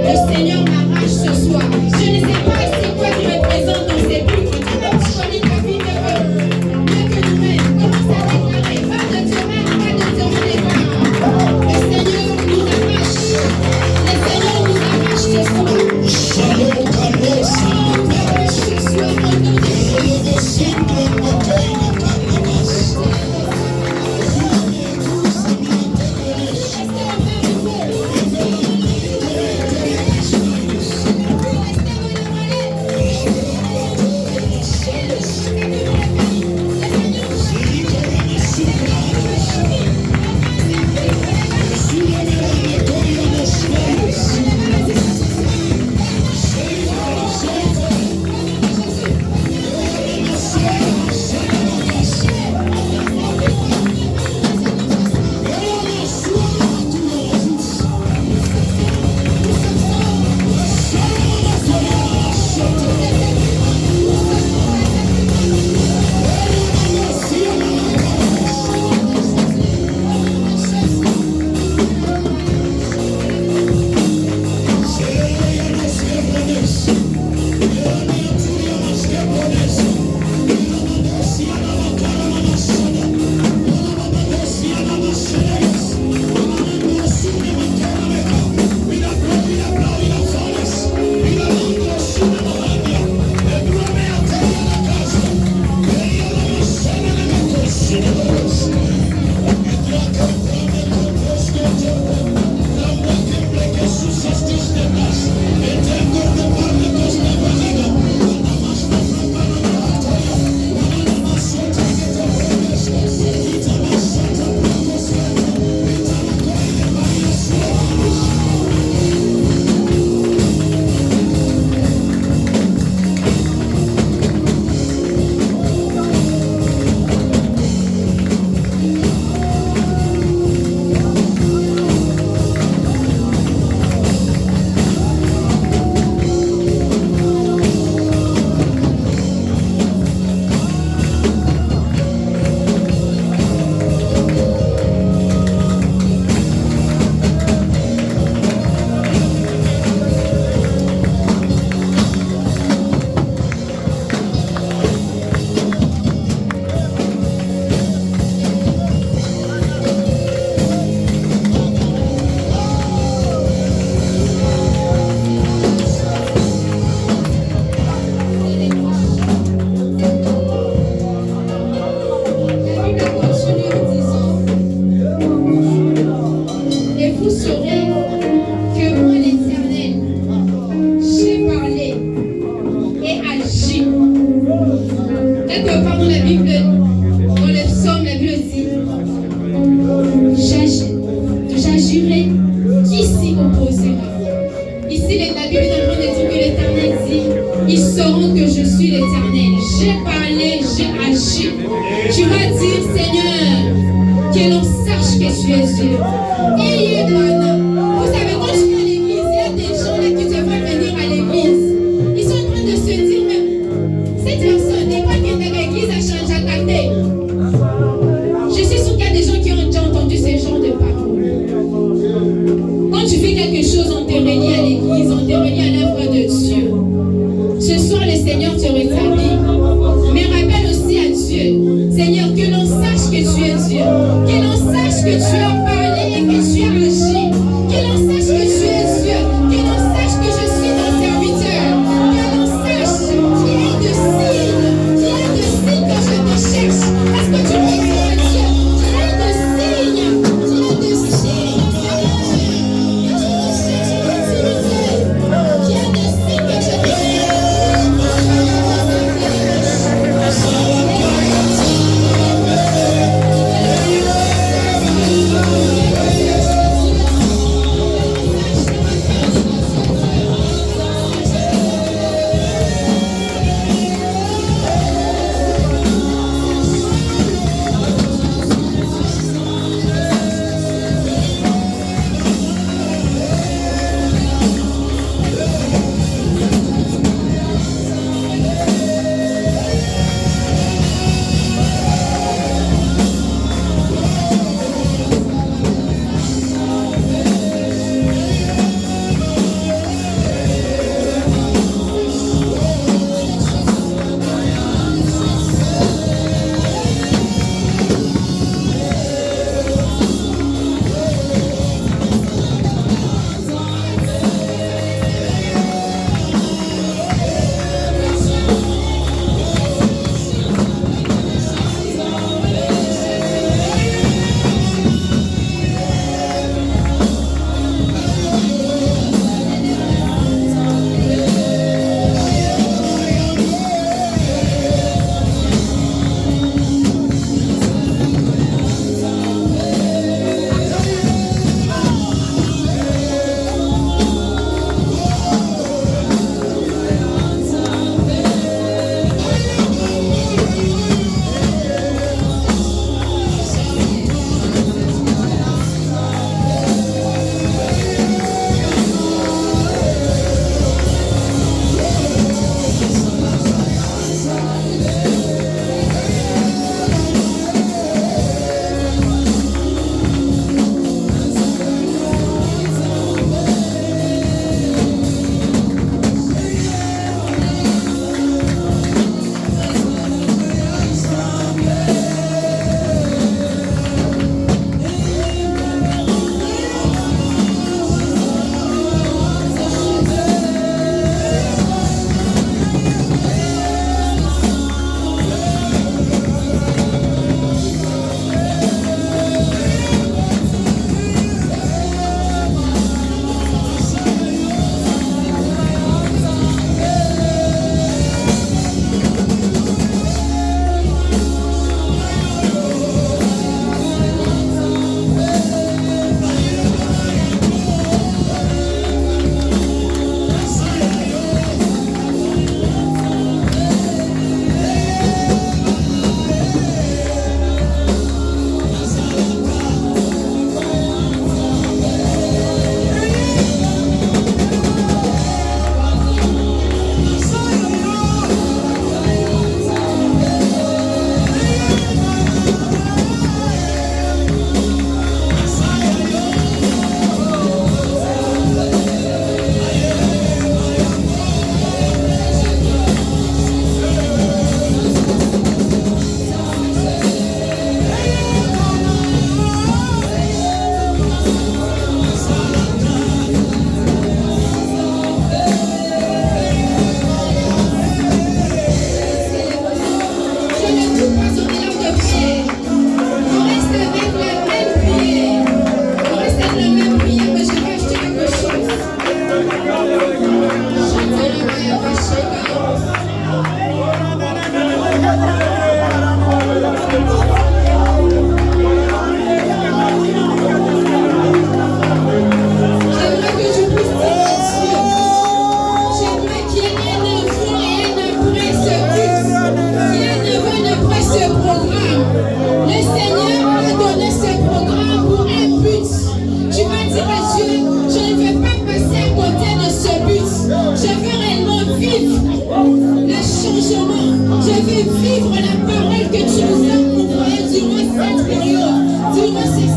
le Seigneur m'arrache ce soir. Je ne sais pas c'est quoi qui représente dans ces pulpes. Toi-même, tu connais ta vie mieux que nous-mêmes. Commence à déclarer, pas de Dieu même, pas de Dieu même. Le Seigneur nous arrache. Le Seigneur nous arrache ce soir. Shalom, Carlos. Nous arrache ce soir au nom de Jésus.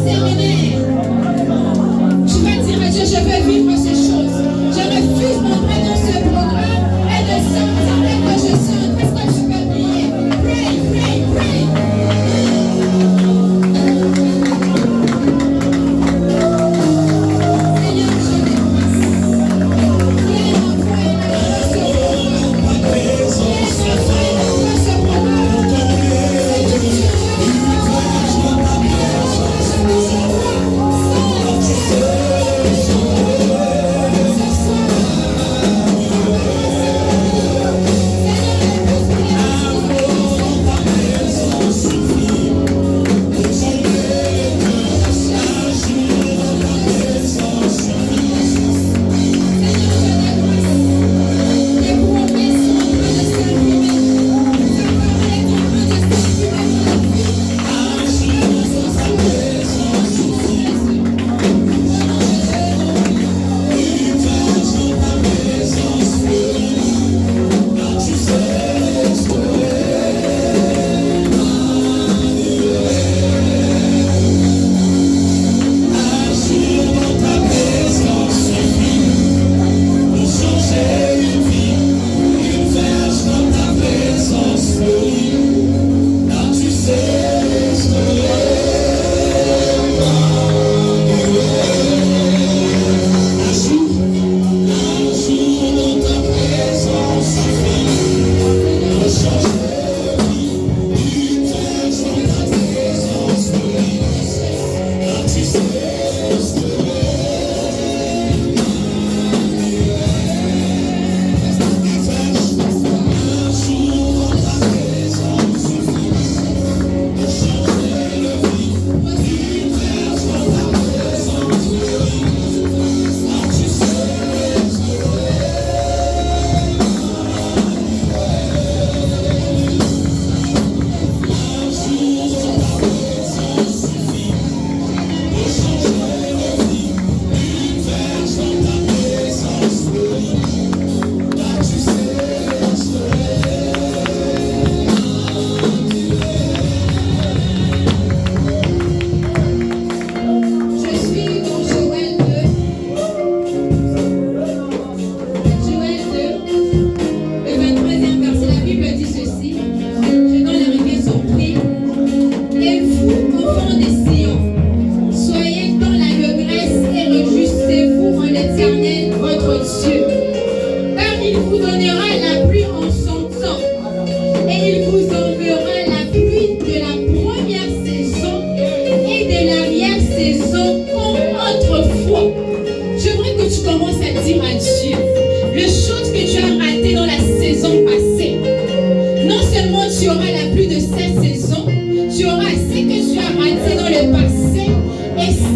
séminaire. Tu vas dire à Dieu, je veux vivre ces choses. Je refuse d'entrer dans ce programme et de sentir que je suis en train. Est-ce que tu peux prier? Pray, pray, pray.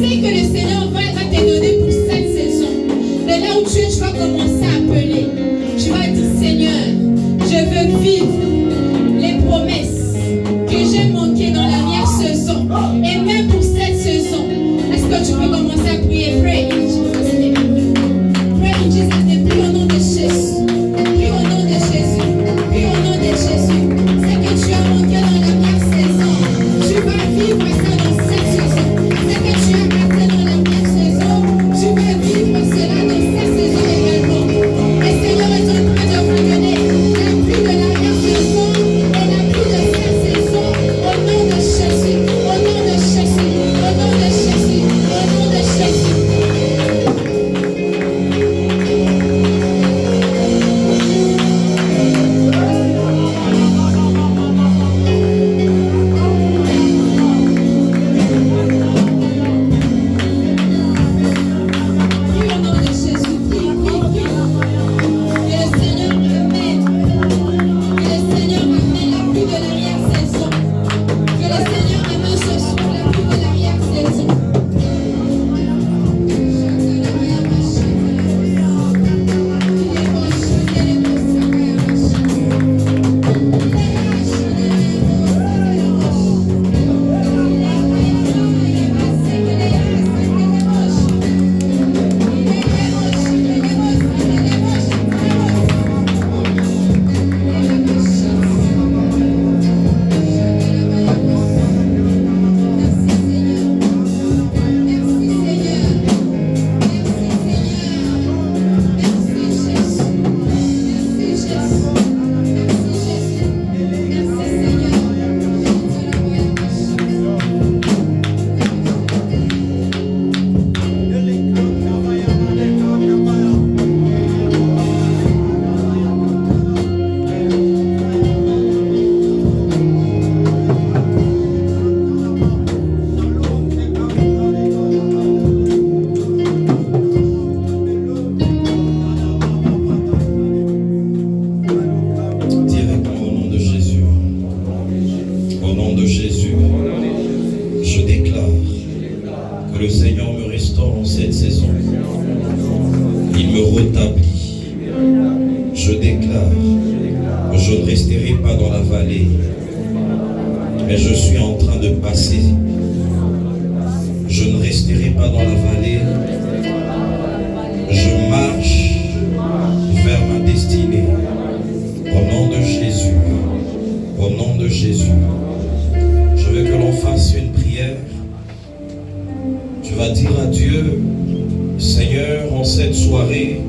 Seigneur, je vivre ça dans cette saison. C'est que tu as passé dans Que le Seigneur me restaure en cette saison. Il me rétablit. Je déclare que je ne resterai pas dans la vallée, mais je suis en train de passer. Je ne resterai pas dans la vallée. Je marche vers ma destinée. Au nom de Jésus. Au nom de Jésus. Je veux que l'on fasse une prière. Tu vas dire à Dieu, Seigneur, en cette soirée,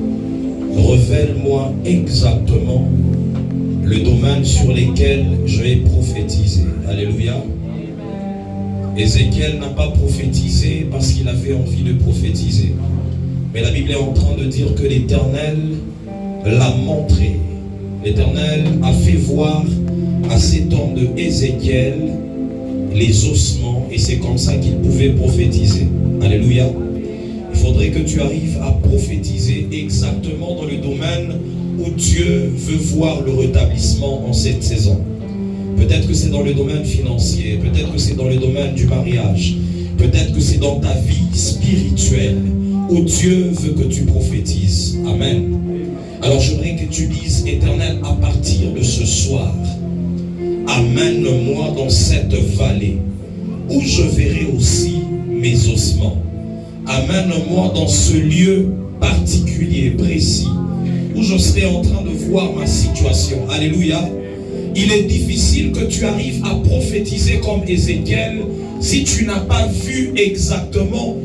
révèle-moi exactement le domaine sur lequel je vais prophétiser. Alléluia. Ézéchiel n'a pas prophétisé parce qu'il avait envie de prophétiser. Mais la Bible est en train de dire que l'Éternel l'a montré. L'Éternel a fait voir à cet homme de Ézéchiel les ossements, et c'est comme ça qu'il pouvait prophétiser. Alléluia. Il faudrait que tu arrives à prophétiser exactement dans le domaine où Dieu veut voir le rétablissement en cette saison. Peut-être que c'est dans le domaine financier, peut-être que c'est dans le domaine du mariage, peut-être que c'est dans ta vie spirituelle où Dieu veut que tu prophétises. Amen. Alors j'aimerais que tu dises, Éternel, à partir de ce soir, amène-moi dans cette vallée où je verrai aussi mes ossements. Amène-moi dans ce lieu particulier, précis, où je serai en train de voir ma situation. Alléluia. Il est difficile que tu arrives à prophétiser comme Ézéchiel si tu n'as pas vu exactement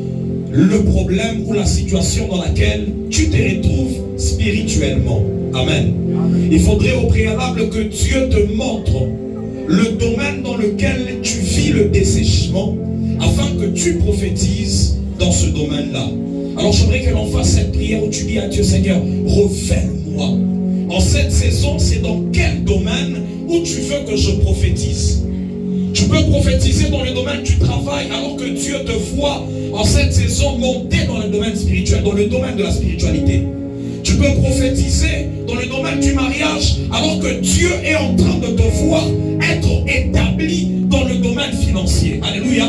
le problème ou la situation dans laquelle tu te retrouves spirituellement. Amen. Il faudrait au préalable que Dieu te montre le domaine dans lequel tu vis le dessèchement afin que tu prophétises dans ce domaine-là. Alors j'aimerais que l'on fasse cette prière où tu dis à Dieu, Seigneur, révèle-moi. En cette saison, c'est dans quel domaine où tu veux que je prophétise? Tu peux prophétiser dans le domaine du travail alors que Dieu te voit en cette saison monter dans le domaine spirituel, dans le domaine de la spiritualité. Tu peux prophétiser dans le domaine du mariage alors que Dieu est en train de te voir être établi dans le domaine financier. Alléluia.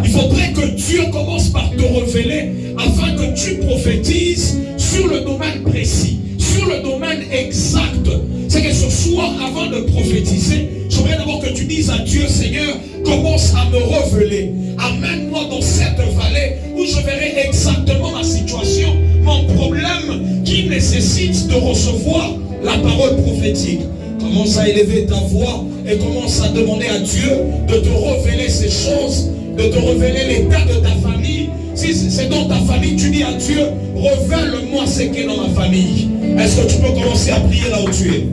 Il faudrait que Dieu commence par te révéler afin que tu prophétises sur le domaine précis, sur le domaine exact. C'est que ce soir, avant de prophétiser, j'aimerais d'abord que tu dises à Dieu, Seigneur, commence à me révéler. Amène-moi dans cette vallée où je verrai exactement ma situation, mon problème qui nécessite de recevoir la parole prophétique. Commence à élever ta voix et commence à demander à Dieu de te révéler ces choses, de te révéler l'état de ta famille. Si c'est dans ta famille, tu dis à Dieu, révèle-moi ce qui est dans ma famille. Est-ce que tu peux commencer à prier là où tu es?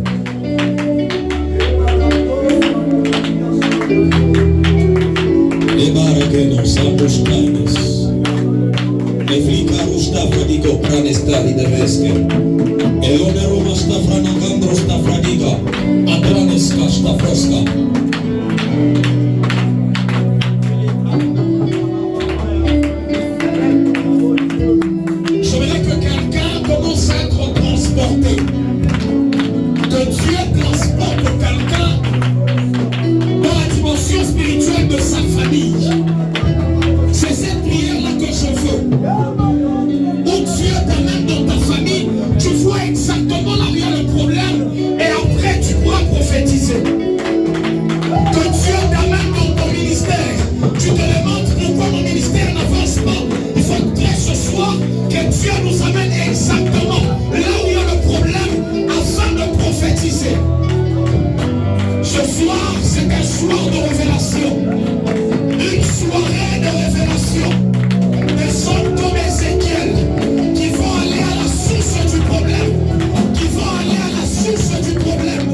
J'aimerais que quelqu'un commence à être transporté. Que Dieu transporte quelqu'un dans la dimension spirituelle de sa famille. C'est cette prière-là que je veux. Où Dieu t'amène dans ta famille, tu vois exactement là où il y a le problème et après tu pourras prophétiser. Que Dieu t'amène dans ton ministère, tu te demandes pourquoi mon ministère n'avance pas. Il faudrait ce soir que Dieu nous amène exactement là où il y a le problème afin de prophétiser. Ce soir, c'est un soir de révélation. Une soirée de révélation. Des hommes comme Ézéchiel qui vont aller à la source du problème. Qui vont aller à la source du problème.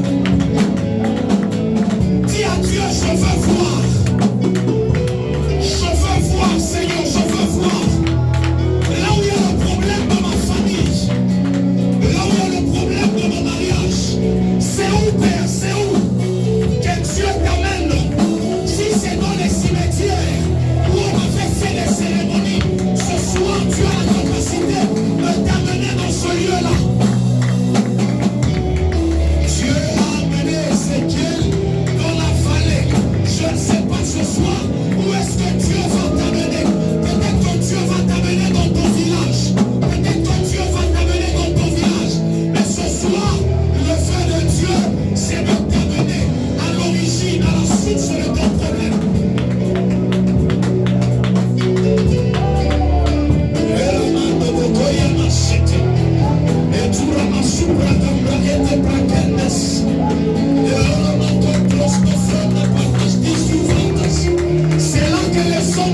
Dis à Dieu, je veux voir. Je veux voir, Seigneur, je veux voir. Là où il y a le problème de ma famille. Là où il y a le problème de mon mariage. C'est où, Père, c'est où? Que Dieu t'amène. Si c'est dans les cimetières où on a fait des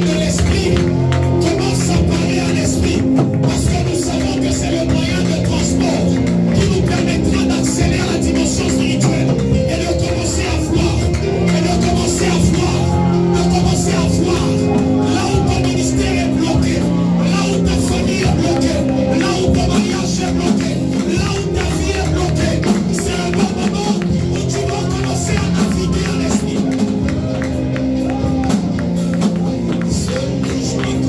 de l'esprit, commence à parler à l'esprit. Parce que nous savons que c'est le moyen de transport qui nous permettra d'accéder à la dimension spirituelle et de commencer à voir, là où ton ministère est bloqué, là où ta famille est bloquée, là où ton mariage est bloqué, là où ta vie est bloquée. C'est un bon moment où tu vas commencer à naviguer à l'esprit. C'est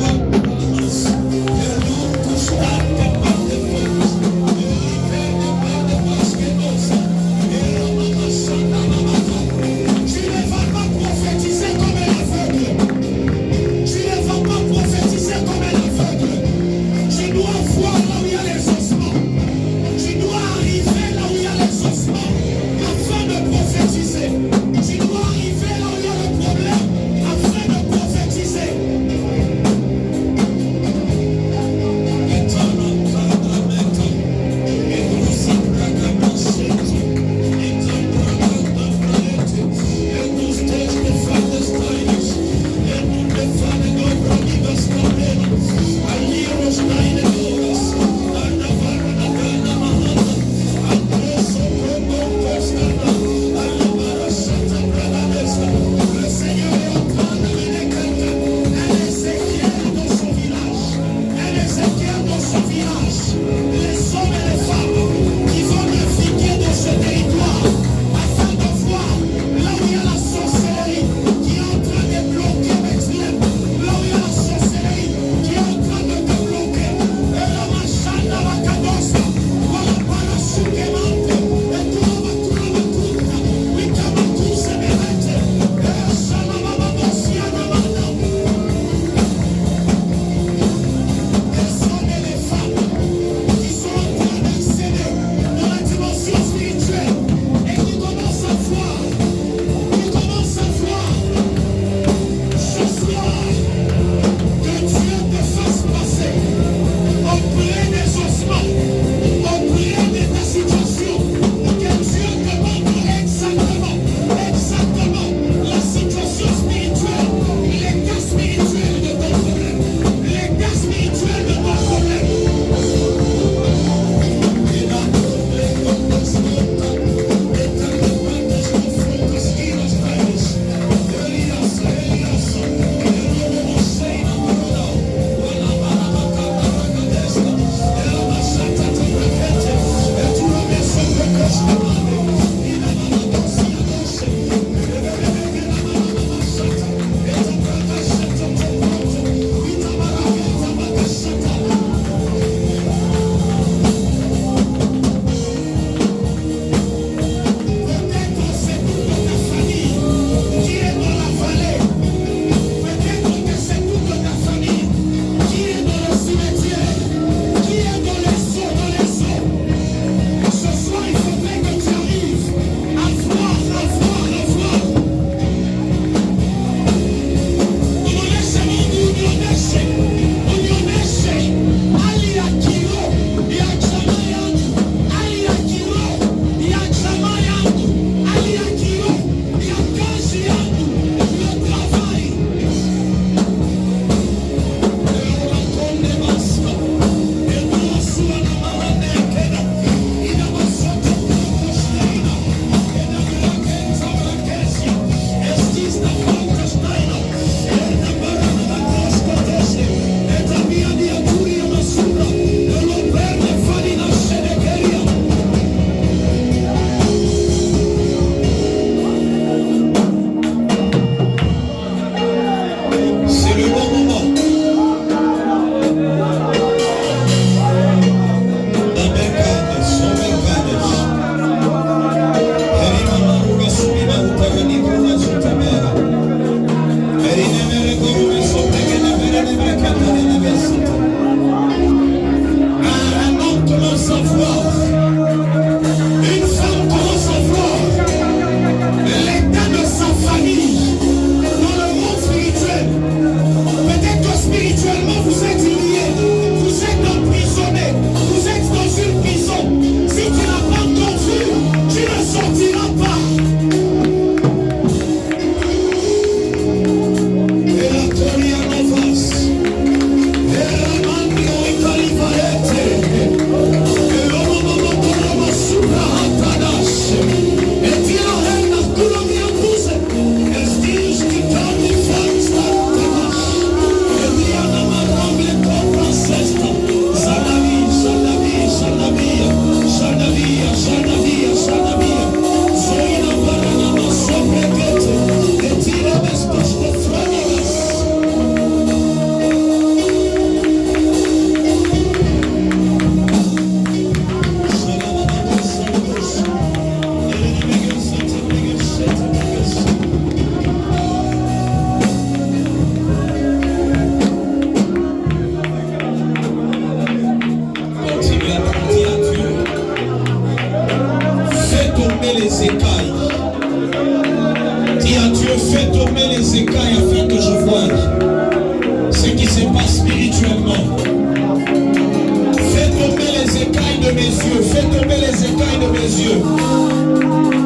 Dieu.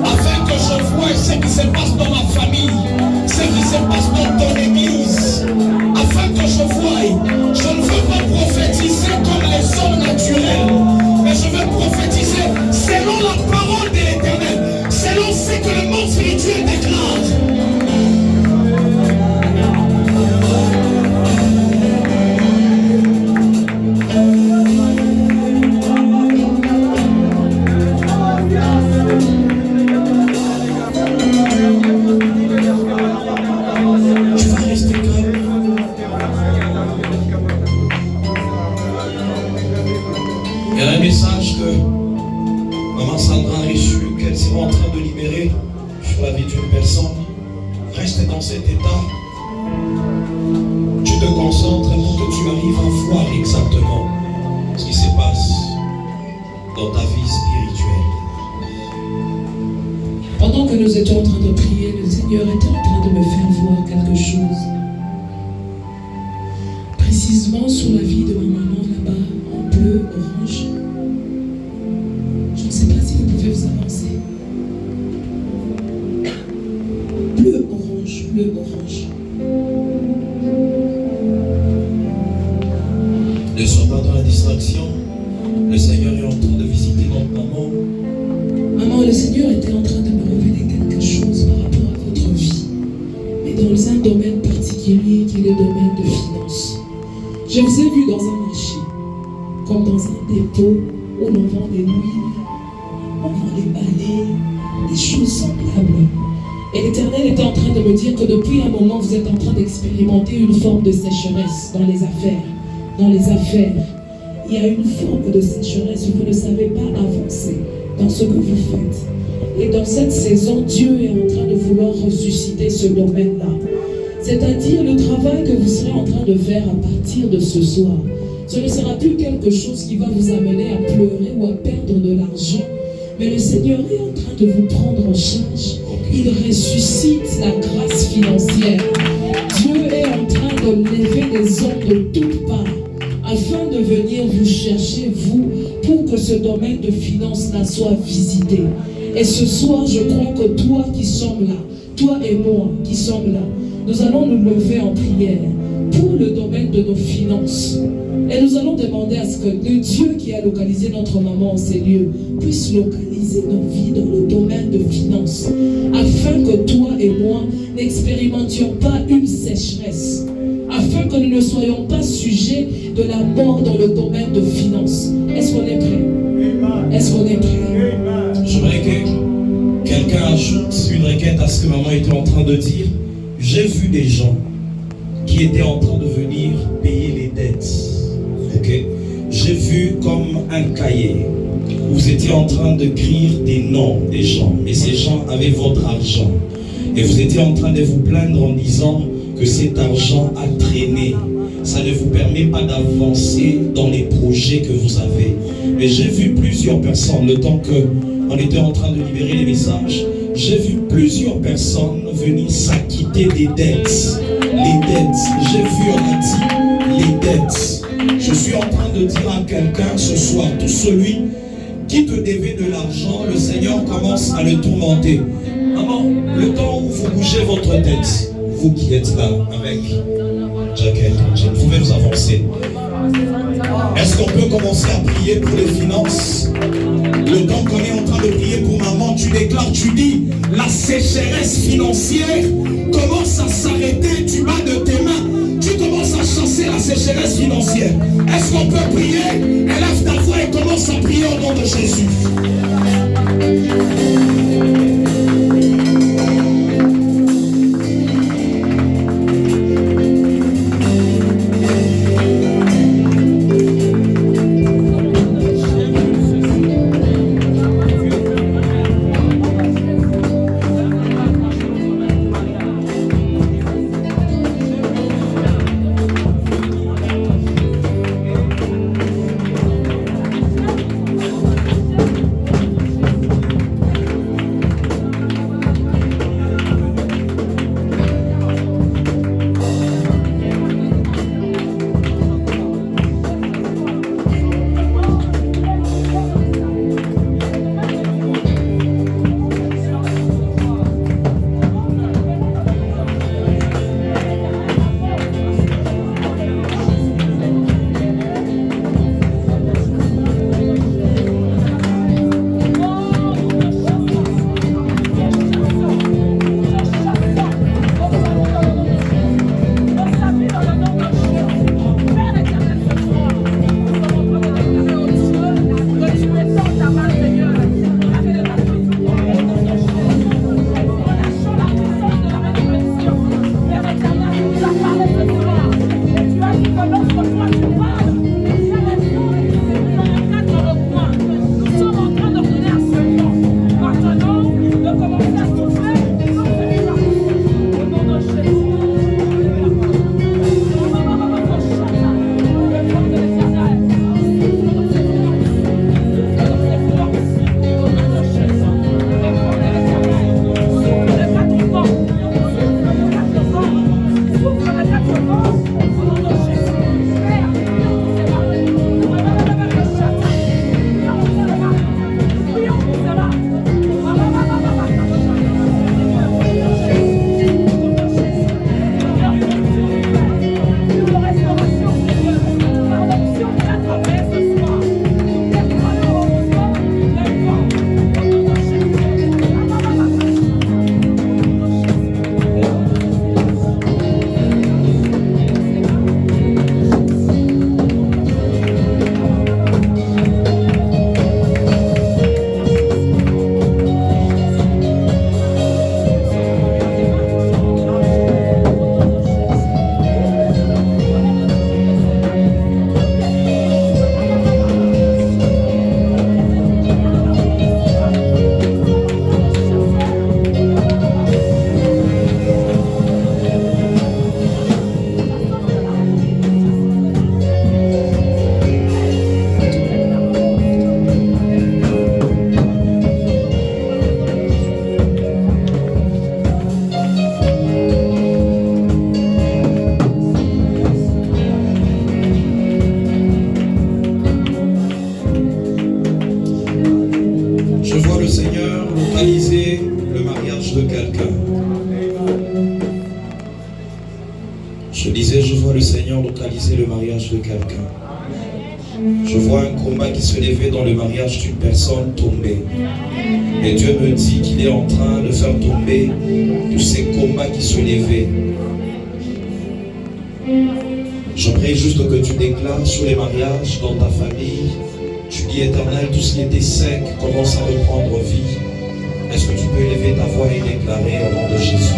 Afin que je voie ce qui se passe dans ma famille, ce qui se passe dans ton église. Afin que je voie, je ne veux pas prophétiser comme les hommes naturels, mais je veux prophétiser selon la parole de l'Éternel, selon ce que le monde spirituel déclare. Reste dans cet état. Tu te concentres pour que tu arrives à voir exactement ce qui se passe dans ta vie spirituelle. Pendant que nous étions en train de prier, le Seigneur était en train de me faire voir quelque chose. Précisément sur la vie de ma maman là-bas, en bleu, orange. Je ne sais pas si vous pouvez vous avancer. Bleu, orange, bleu, orange. Ne sois pas dans la distraction. Le Seigneur est en train de visiter notre maman. Maman, le Seigneur était en train de me révéler quelque chose par rapport à votre vie. Mais dans un domaine particulier qui est le domaine de finances. Je vous ai vu dans un marché, comme dans un dépôt où l'on vend des huiles, on vend des balais, des choses semblables. Et l'Éternel était en train de me dire que depuis un moment, vous êtes en train d'expérimenter une forme de sécheresse dans les affaires. Dans les affaires, il y a une forme de sécheresse où vous ne savez pas avancer dans ce que vous faites. Et dans cette saison, Dieu est en train de vouloir ressusciter ce domaine-là. C'est-à-dire le travail que vous serez en train de faire à partir de ce soir. Ce ne sera plus quelque chose qui va vous amener à pleurer ou à perdre de l'argent. Mais le Seigneur est en train de vous prendre en charge. Il ressuscite la grâce financière. Dieu est en train de lever des hommes de toutes parts afin de venir vous chercher, vous, pour que ce domaine de finances-là soit visité. Et ce soir, je crois que toi qui sommes là, toi et moi qui sommes là, nous allons nous lever en prière pour le domaine de nos finances. Et nous allons demander à ce que le Dieu qui a localisé notre maman en ces lieux puisse localiser nos vies dans le domaine de finances, afin que toi et moi n'expérimentions pas une sécheresse, afin que nous ne soyons pas sujets de la mort dans le domaine de finances. Est-ce qu'on est prêt? Est-ce qu'on est prêt? J'aimerais que quelqu'un ajoute une requête à ce que maman était en train de dire. J'ai vu des gens qui étaient en train de venir payer les dettes. Okay? J'ai vu comme un cahier où vous étiez en train d'écrire des noms des gens. Et ces gens avaient votre argent. Et vous étiez en train de vous plaindre en disant que cet argent a traîné. Ça ne vous permet pas d'avancer dans les projets que vous avez. Mais j'ai vu plusieurs personnes, le temps qu'on était en train de libérer les messages, j'ai vu plusieurs personnes venir s'acquitter des dettes. Les dettes. J'ai vu, on a dit, les dettes. Je suis en train de dire à quelqu'un ce soir, tout celui qui te devait de l'argent, le Seigneur commence à le tourmenter. Maman, le temps où vous bougez votre tête, vous qui êtes là avec Jacqueline, vous pouvez vous avancer. Est-ce qu'on peut commencer à prier pour les finances? Le temps qu'on est en train de prier pour maman, tu déclares, tu dis, la sécheresse financière commence à s'arrêter du bas de tes mains. Tu commences à chasser la sécheresse financière. Est-ce qu'on peut prier? Élève ta voix et commence à prier au nom de Jésus. Seigneur localiser le mariage de quelqu'un. Je vois un combat qui se levait dans le mariage d'une personne tombée. Et Dieu me dit qu'il est en train de faire tomber tous ces combats qui se levaient. Je prie juste que tu déclares sur les mariages dans ta famille. Tu dis Éternel, tout ce qui était sec commence à reprendre vie. Est-ce que tu peux élever ta voix et déclarer au nom de Jésus?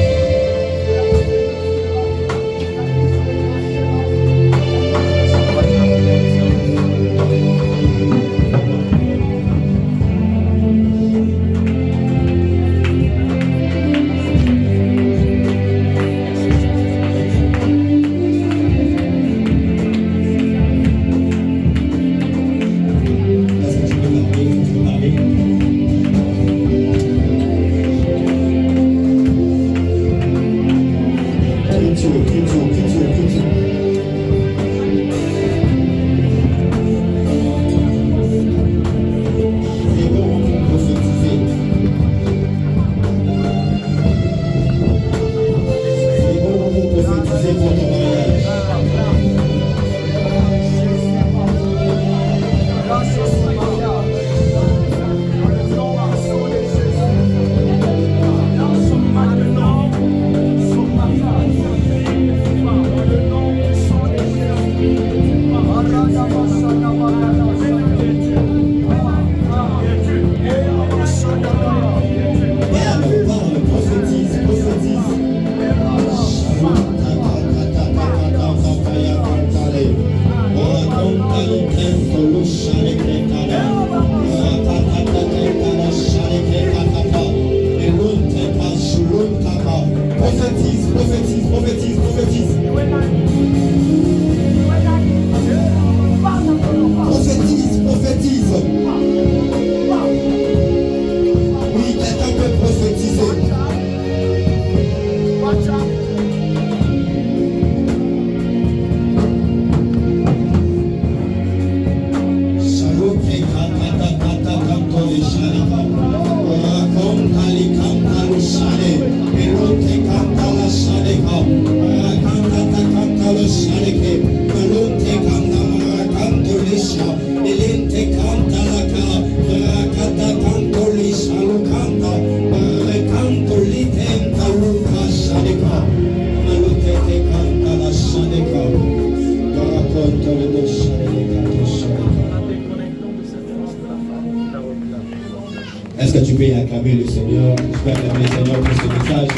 Est-ce que tu peux acclamer le Seigneur? Tu peux acclamer le Seigneur pour ce message,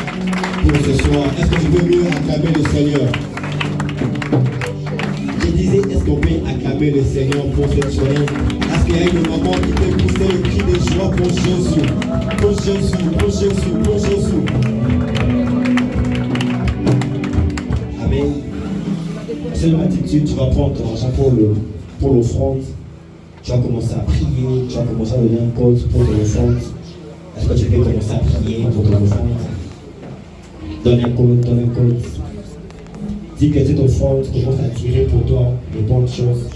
pour ce soir. Est-ce que tu peux mieux acclamer le Seigneur? Je disais, est-ce qu'on peut acclamer le Seigneur pour cette soirée? Parce qu'il y a eu le moment qui te poussait le cri de joie pour Jésus. Pour Jésus, pour Jésus, pour Jésus. Amen. C'est une attitude, tu vas prendre ton argent pour l'offrande. Tu vas commencer à prier, tu vas commencer à donner un code pour ton offrande. Est-ce que tu peux commencer à prier pour ton offrande? Donne un code, donne un code. Dis que cette offrande commence à tirer pour toi de bonnes choses.